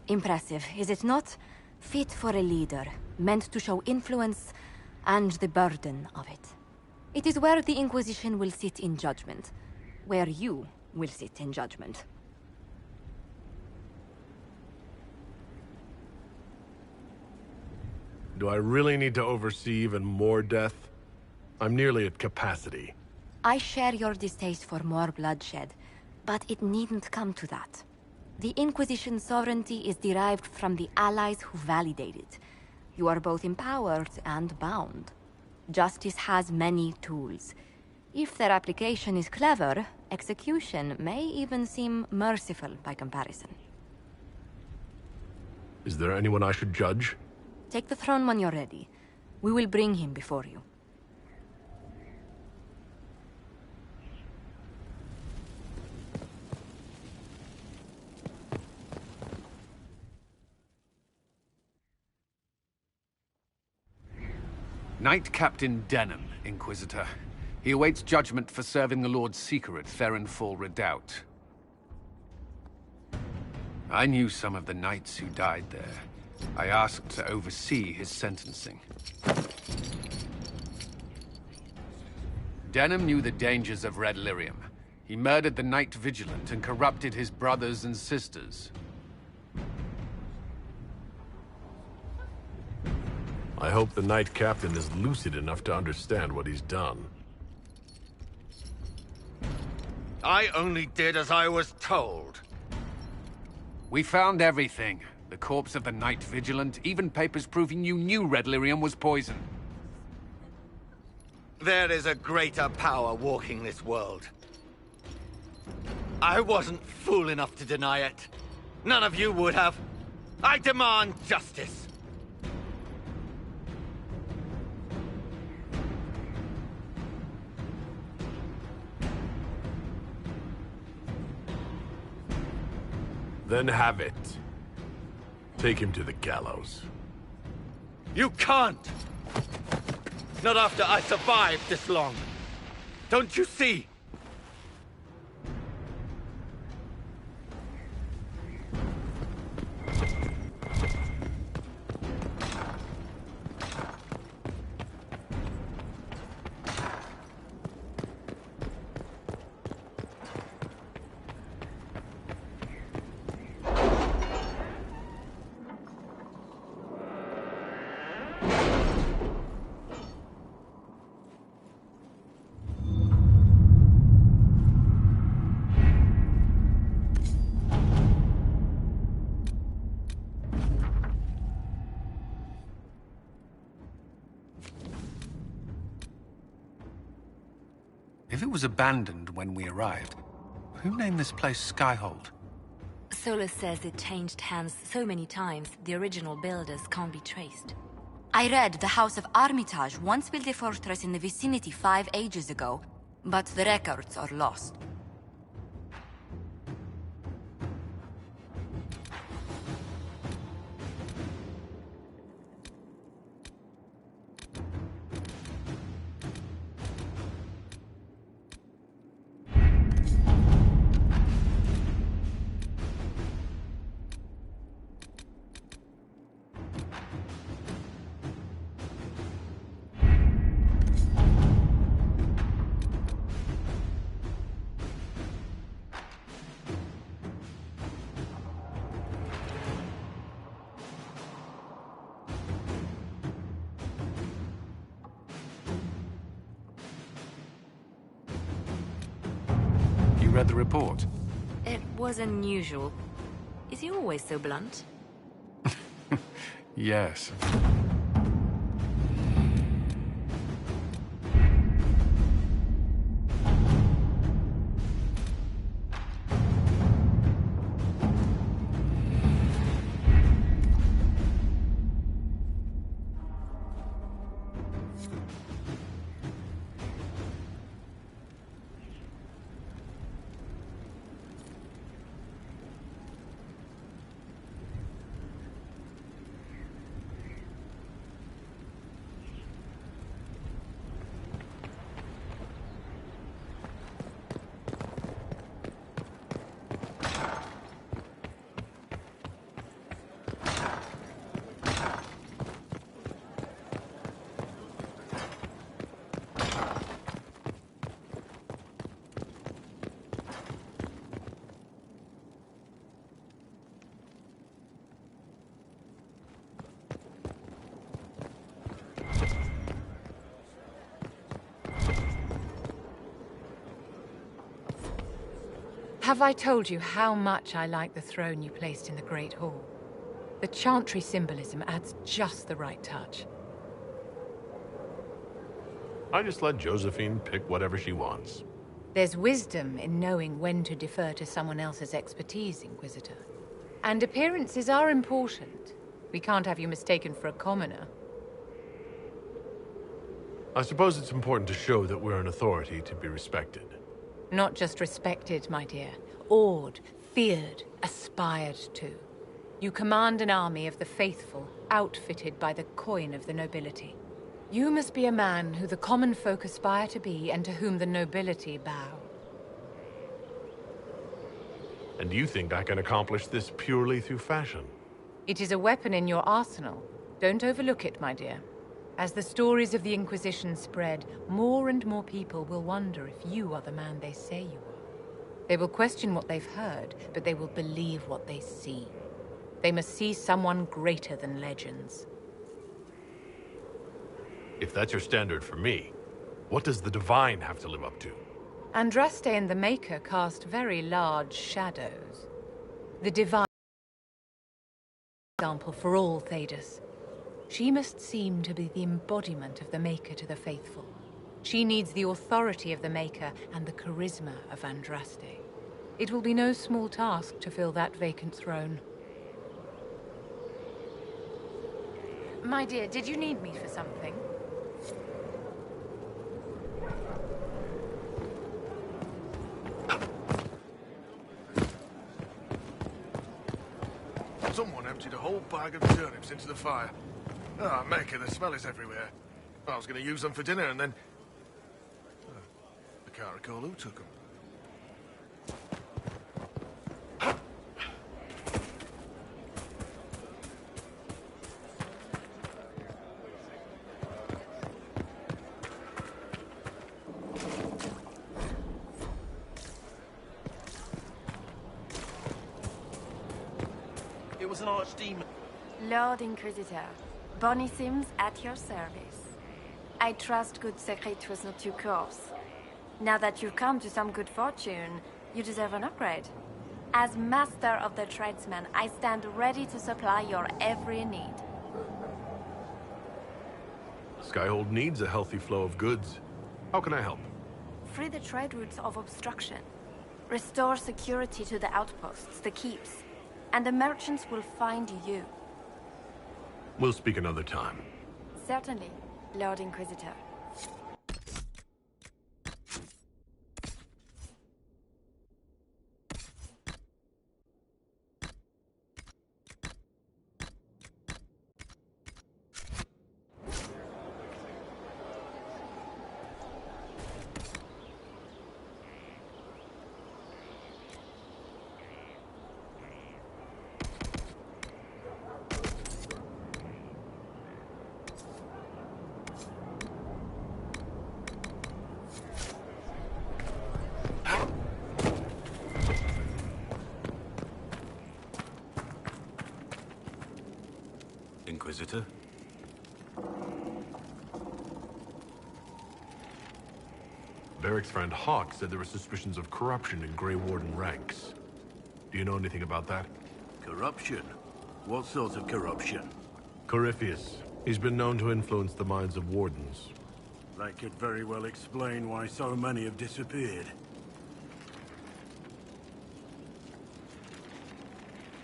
Impressive, is it not? Fit for a leader, meant to show influence and the burden of it. It is where the Inquisition will sit in judgment. Where you will sit in judgment. Do I really need to oversee even more death? I'm nearly at capacity. I share your distaste for more bloodshed, but it needn't come to that. The Inquisition's sovereignty is derived from the allies who validate it. You are both empowered and bound. Justice has many tools. If their application is clever, execution may even seem merciful by comparison. Is there anyone I should judge? Take the throne when you're ready. We will bring him before you. Knight Captain Denham, Inquisitor. He awaits judgment for serving the Lord's Seeker at Therenfall Redoubt. I knew some of the knights who died there. I asked to oversee his sentencing. Denham knew the dangers of Red Lyrium. He murdered the Knight Vigilant and corrupted his brothers and sisters. I hope the Knight Captain is lucid enough to understand what he's done. I only did as I was told. We found everything. The corpse of the Knight Vigilant, even papers proving you knew Red Lyrium was poison. There is a greater power walking this world. I wasn't fool enough to deny it. None of you would have. I demand justice. Then have it. Take him to the gallows. You can't! Not after I survived this long. Don't you see? If it was abandoned when we arrived, who named this place Skyhold? Solus says it changed hands so many times, the original builders can't be traced. I read the House of Armitage once built a fortress in the vicinity 5 ages ago, but the records are lost. Read the report? It was unusual. Is he always so blunt? Yes. Have I told you how much I like the throne you placed in the Great Hall? The chantry symbolism adds just the right touch. I just let Josephine pick whatever she wants. There's wisdom in knowing when to defer to someone else's expertise, Inquisitor. And appearances are important. We can't have you mistaken for a commoner. I suppose it's important to show that we're an authority to be respected. Not just respected, my dear. Awed, feared, aspired to. You command an army of the faithful, outfitted by the coin of the nobility. You must be a man who the common folk aspire to be and to whom the nobility bow. And you think I can accomplish this purely through fashion? It is a weapon in your arsenal. Don't overlook it, my dear. As the stories of the Inquisition spread, more and more people will wonder if you are the man they say you are. They will question what they've heard, but they will believe what they see. They must see someone greater than legends. If that's your standard for me, what does the Divine have to live up to? Andraste and the Maker cast very large shadows. The Divine example for all Thedas. She must seem to be the embodiment of the Maker to the faithful. She needs the authority of the Maker and the charisma of Andraste. It will be no small task to fill that vacant throne. My dear, did you need me for something? Someone emptied a whole bag of turnips into the fire. Ah, Maker, the smell is everywhere. I was going to use them for dinner and then... I can't recall who took them. It was an archdemon. Lord Inquisitor, Bonnie Sims at your service. I trust good secret was not too coarse. Now that you've come to some good fortune, you deserve an upgrade. As master of the tradesman, I stand ready to supply your every need. Skyhold needs a healthy flow of goods. How can I help? Free the trade routes of obstruction. Restore security to the outposts, the keeps. And the merchants will find you. We'll speak another time. Certainly, Lord Inquisitor. Inquisitor? Varric's friend Hawk said there were suspicions of corruption in Grey Warden ranks. Do you know anything about that? Corruption? What sort of corruption? Corypheus. He's been known to influence the minds of wardens. That could very well explain why so many have disappeared.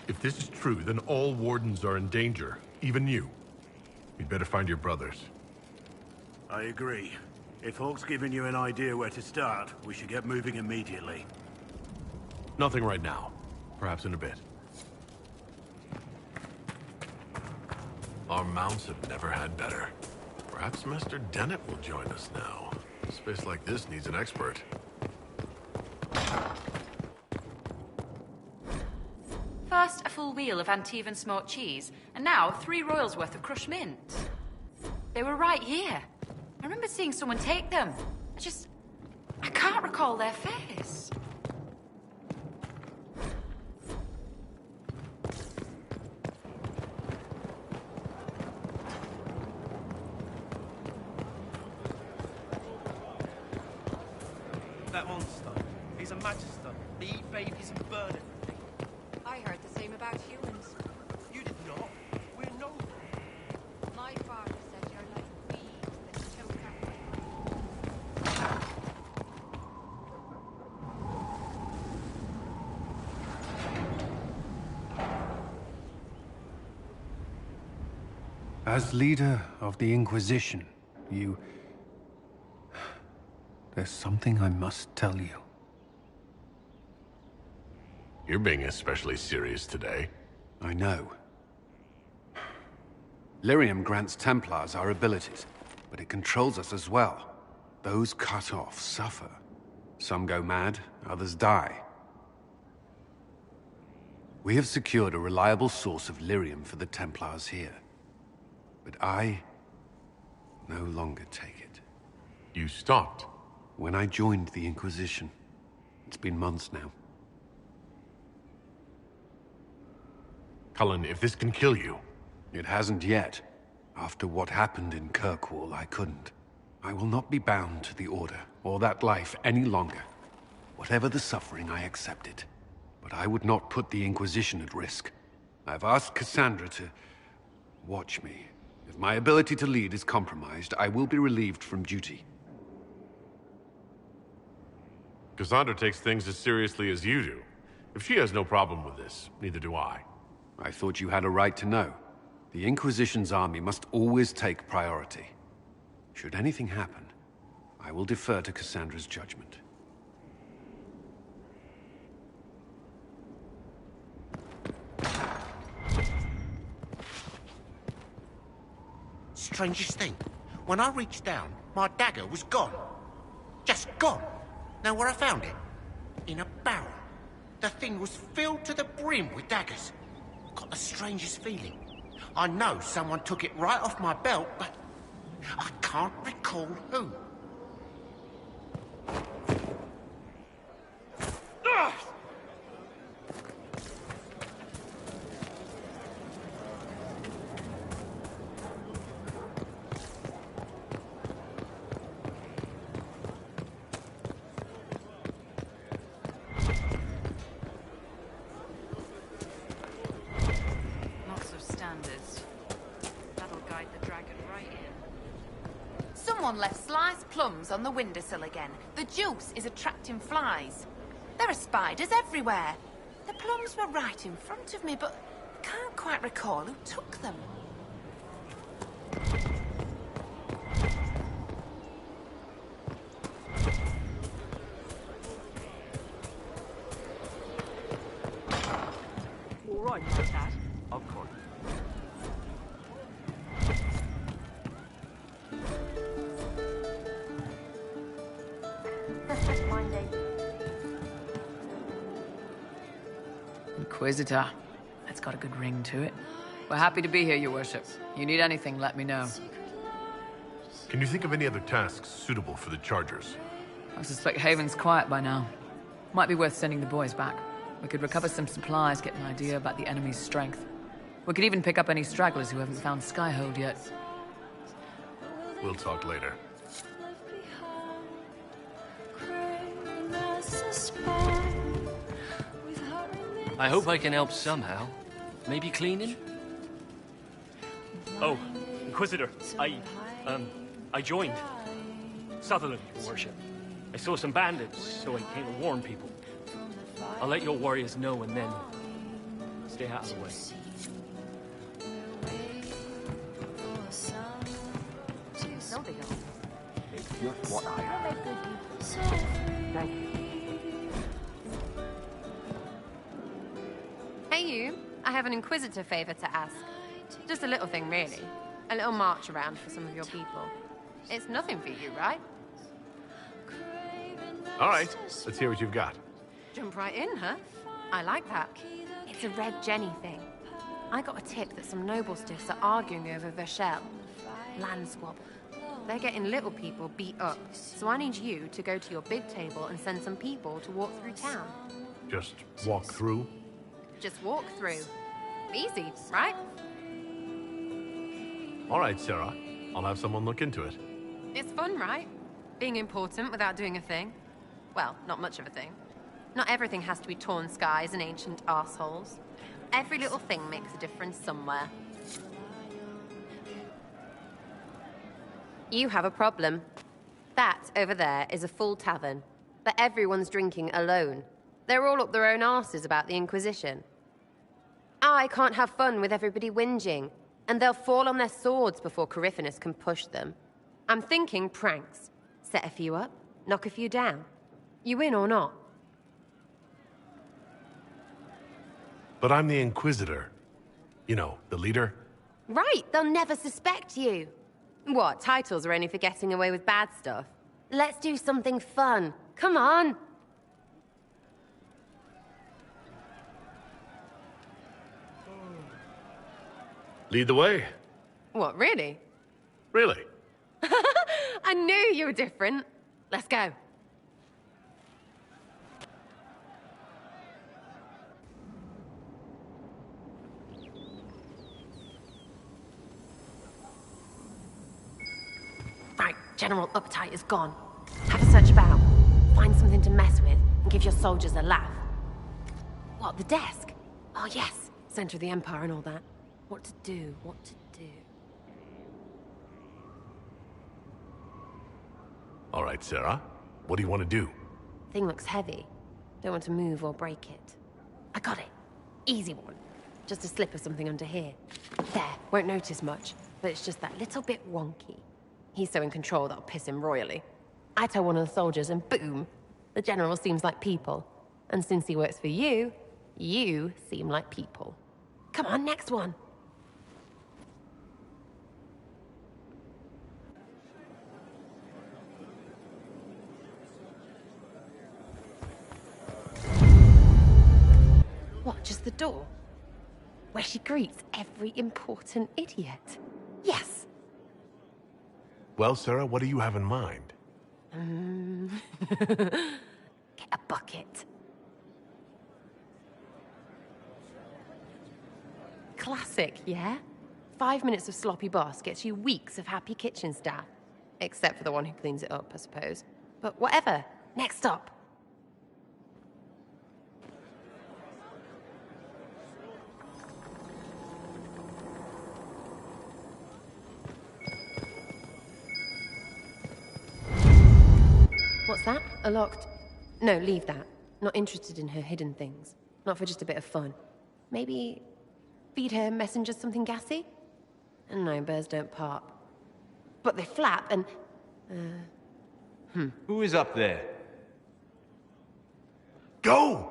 If this is true, then all wardens are in danger. Even you. You'd better find your brothers. I agree. If Hawk's given you an idea where to start, we should get moving immediately. Nothing right now. Perhaps in a bit. Our mounts have never had better. Perhaps Master Dennett will join us now. A space like this needs an expert. First, a full wheel of Antivan smoked cheese, and now 3 royals worth of crushed mint. They were right here. I remember seeing someone take them. I can't recall their face. That monster. He's a magister. They eat babies and burn everything. I heard the same about humans. You did not. We're noble. My father said you're like weeds that choke out. As leader of the Inquisition, there's something I must tell you. You're being especially serious today. I know. Lyrium grants Templars our abilities, but it controls us as well. Those cut off suffer. Some go mad, others die. We have secured a reliable source of lyrium for the Templars here. But I no longer take it. You stopped? When I joined the Inquisition. It's been months now. Cullen, if this can kill you... It hasn't yet. After what happened in Kirkwall, I couldn't. I will not be bound to the Order, or that life any longer. Whatever the suffering, I accept it. But I would not put the Inquisition at risk. I've asked Cassandra to watch me. If my ability to lead is compromised, I will be relieved from duty. Cassandra takes things as seriously as you do. If she has no problem with this, neither do I. I thought you had a right to know. The Inquisition's army must always take priority. Should anything happen, I will defer to Cassandra's judgment. Strangest thing. When I reached down, my dagger was gone. Just gone. Know where I found it? In a barrel. The thing was filled to the brim with daggers. Got the strangest feeling. I know someone took it right off my belt, but I can't recall who. Ugh! Lots of standards. That'll guide the dragon right in. Someone left sliced plums on the windowsill again. The juice is attracting flies. There are spiders everywhere. The plums were right in front of me, but I can't quite recall who took them. All right, my dad. Of course. Inquisitor. That's got a good ring to it. We're happy to be here, Your Worship. You need anything, let me know. Can you think of any other tasks suitable for the Chargers? I suspect Haven's quiet by now. Might be worth sending the boys back. We could recover some supplies, get an idea about the enemy's strength. We could even pick up any stragglers who haven't found Skyhold yet. We'll talk later. I hope I can help somehow. Maybe cleaning? Oh, Inquisitor, I joined. Sutherland, Your Worship. I saw some bandits, so I came to warn people. I'll let your warriors know and then stay out of the way. No, they don't. It's just what I have. Thank you. Hey you, I have an Inquisitor favor to ask. Just a little thing, really. A little march around for some of your people. It's nothing for you, right? All right, let's hear what you've got. Jump right in, huh? I like that. It's a Red Jenny thing. I got a tip that some noble stiffs are arguing over Vershel. Land squabble. They're getting little people beat up, so I need you to go to your big table and send some people to walk through town. Just walk through? Just walk through. Easy, right? All right, Sarah. I'll have someone look into it. It's fun, right? Being important without doing a thing. Well, not much of a thing. Not everything has to be torn skies and ancient arseholes. Every little thing makes a difference somewhere. You have a problem. That over there is a full tavern, but everyone's drinking alone. They're all up their own arses about the Inquisition. I can't have fun with everybody whinging, and they'll fall on their swords before Corypheus can push them. I'm thinking pranks. Set a few up, knock a few down. You in or not? But I'm the Inquisitor. You know, the leader. Right, they'll never suspect you. What, titles are only for getting away with bad stuff? Let's do something fun. Come on. Lead the way. What, really? Really? I knew you were different. Let's go. Right, general uptight is gone. Have a search about. Find something to mess with and give your soldiers a laugh. What, the desk? Oh yes, center of the Empire and all that. What to do, what to do. All right, Sarah. What do you want to do? Thing looks heavy. Don't want to move or break it. I got it. Easy one. Just a slip of something under here. There, won't notice much, but it's just that little bit wonky. He's so in control that'll piss him royally. I tell one of the soldiers and boom! The general seems like people. And since he works for you, you seem like people. Come on, next one. What, just the door? Where she greets every important idiot. Yes! Well, Sarah, what do you have in mind? Get a bucket. Classic, yeah? 5 minutes of sloppy boss gets you weeks of happy kitchen staff. Except for the one who cleans it up, I suppose. But whatever. Next up. What's that? A locked... No, leave that. Not interested in her hidden things. Not for just a bit of fun. Maybe... feed her messengers something gassy? No, birds don't part. But they flap and... Who is up there? Go!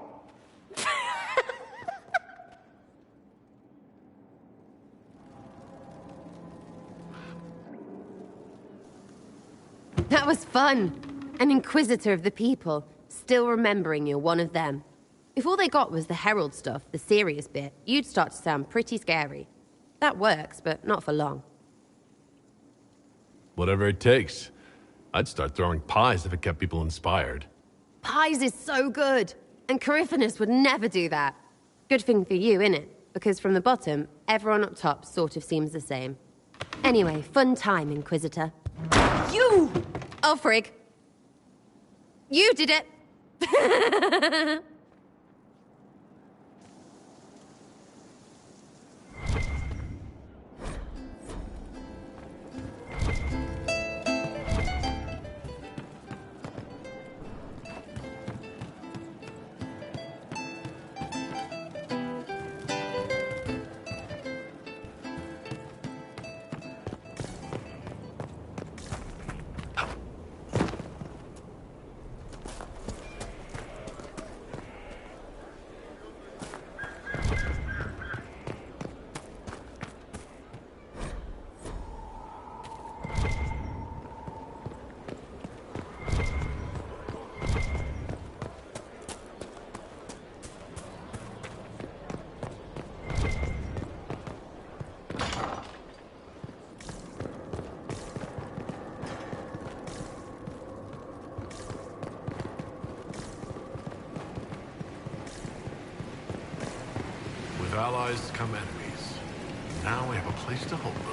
That was fun. An inquisitor of the people, still remembering you're one of them. If all they got was the herald stuff, the serious bit, you'd start to sound pretty scary. That works, but not for long. Whatever it takes. I'd start throwing pies if it kept people inspired. Pies is so good! And Coryphanus would never do that. Good thing for you, innit? Because from the bottom, everyone up top sort of seems the same. Anyway, fun time, Inquisitor. You! Oh, frig. You did it! With allies come enemies. Now we have a place to hold them.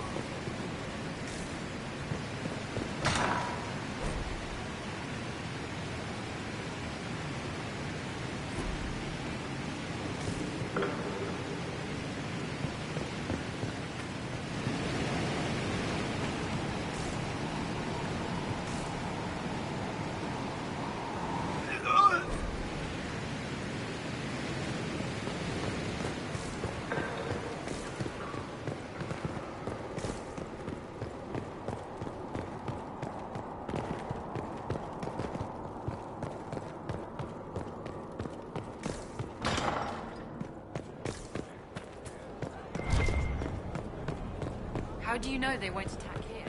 How do you know they won't attack here?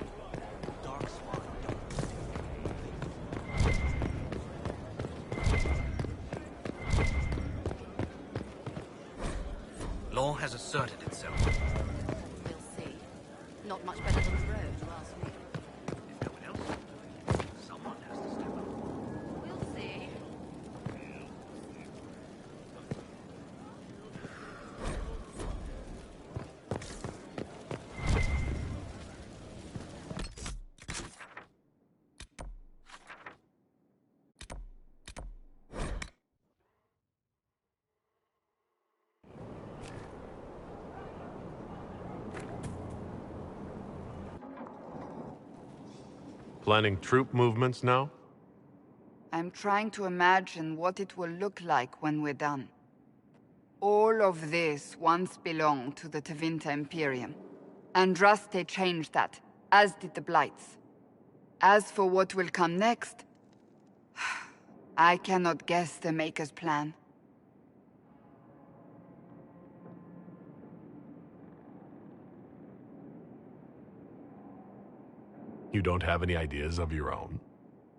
Law has asserted itself. We'll see. Not much better than the road last week. If no one else, someone has to step up. We'll see. Planning troop movements now? I'm trying to imagine what it will look like when we're done. All of this once belonged to the Tevinter Imperium. Andraste changed that, as did the Blights. As for what will come next, I cannot guess the Maker's plan. You don't have any ideas of your own?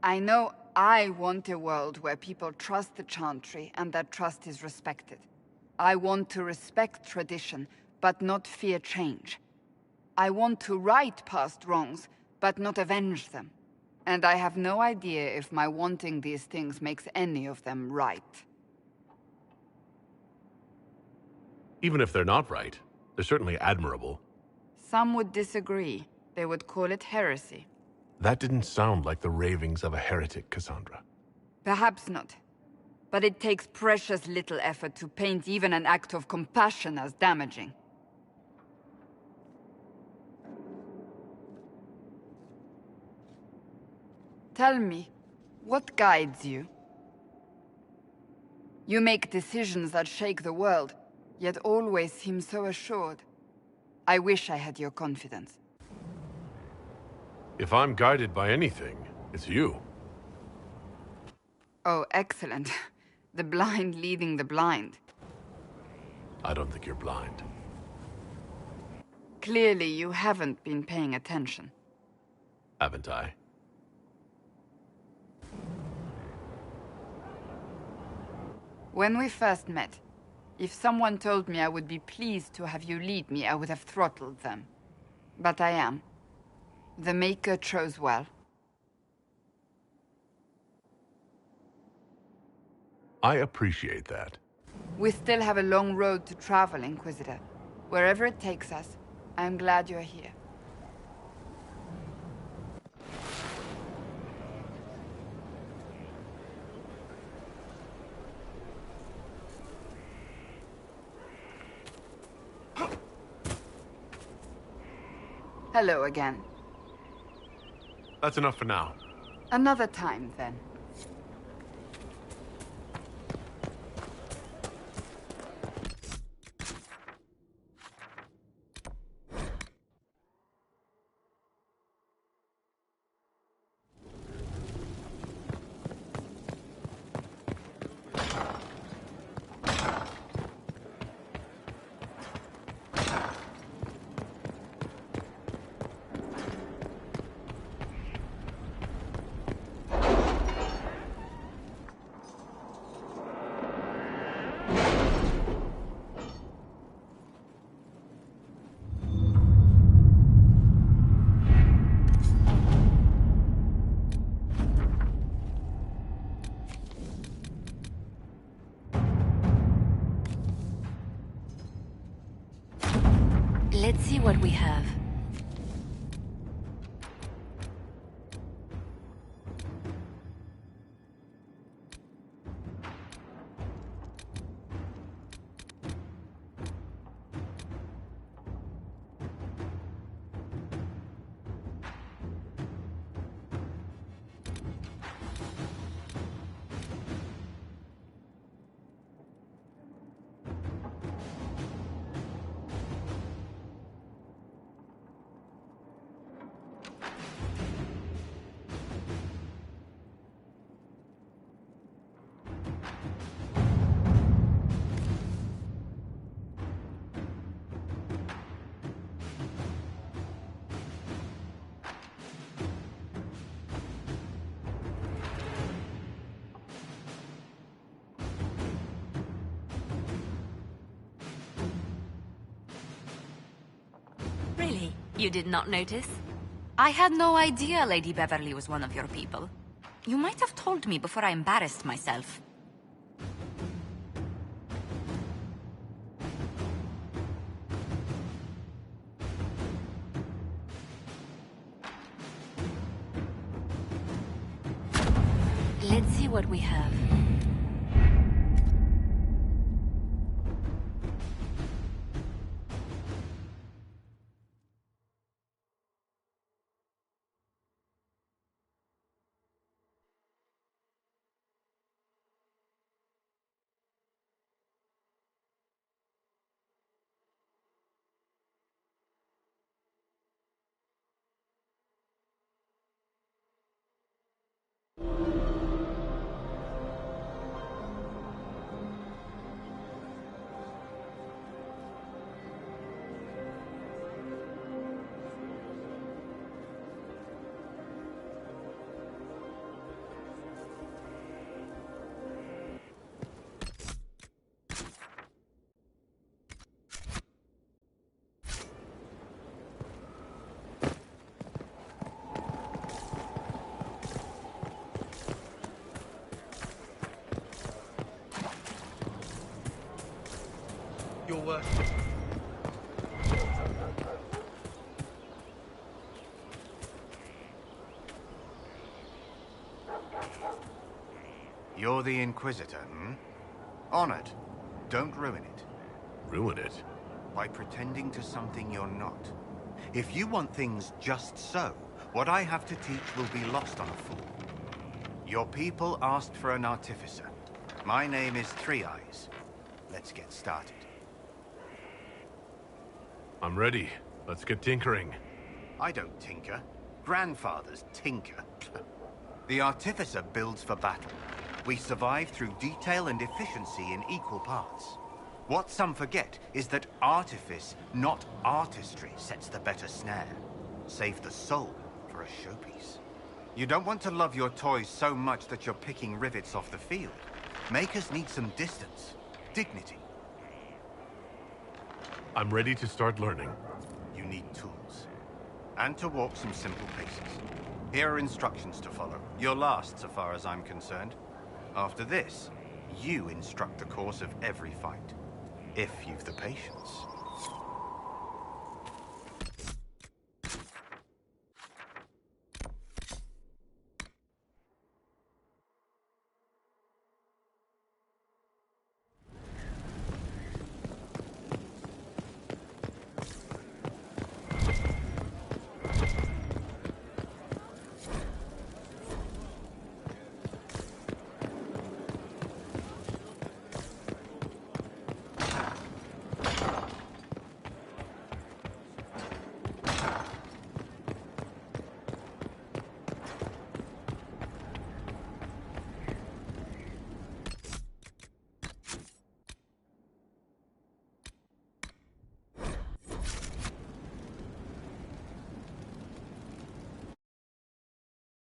I know I want a world where people trust the Chantry and that trust is respected. I want to respect tradition, but not fear change. I want to right past wrongs, but not avenge them. And I have no idea if my wanting these things makes any of them right. Even if they're not right, they're certainly admirable. Some would disagree. They would call it heresy. That didn't sound like the ravings of a heretic, Cassandra. Perhaps not. But it takes precious little effort to paint even an act of compassion as damaging. Tell me, What guides you? You make decisions that shake the world, yet always seem so assured. I wish I had your confidence. If I'm guided by anything, it's you. Oh, excellent. The blind leading the blind. I don't think you're blind. Clearly, you haven't been paying attention. Haven't I? When we first met, if someone told me I would be pleased to have you lead me, I would have throttled them. But I am. The Maker chose well. I appreciate that. We still have a long road to travel, Inquisitor. Wherever it takes us, I am glad you're here. Hello again. That's enough for now. Another time, then. Let's see what we have. Really? You did not notice? I had no idea Lady Beverly was one of your people. You might have told me before I embarrassed myself. Let's see what we have. Your work. You're the Inquisitor, hmm? Honored. Don't ruin it. Ruin it? By pretending to something you're not. If you want things just so, what I have to teach will be lost on a fool. Your people asked for an artificer. My name is Three Eyes. Let's get started. I'm ready. Let's get tinkering. I don't tinker. Grandfathers tinker. The artificer builds for battle. We survive through detail and efficiency in equal parts. What some forget is that artifice, not artistry, sets the better snare. Save the soul for a showpiece. You don't want to love your toys so much that you're picking rivets off the field. Makers need some distance, dignity. I'm ready to start learning. You need tools. And to walk some simple paces. Here are instructions to follow. You're last, so far as I'm concerned. After this, you instruct the course of every fight. If you've the patience.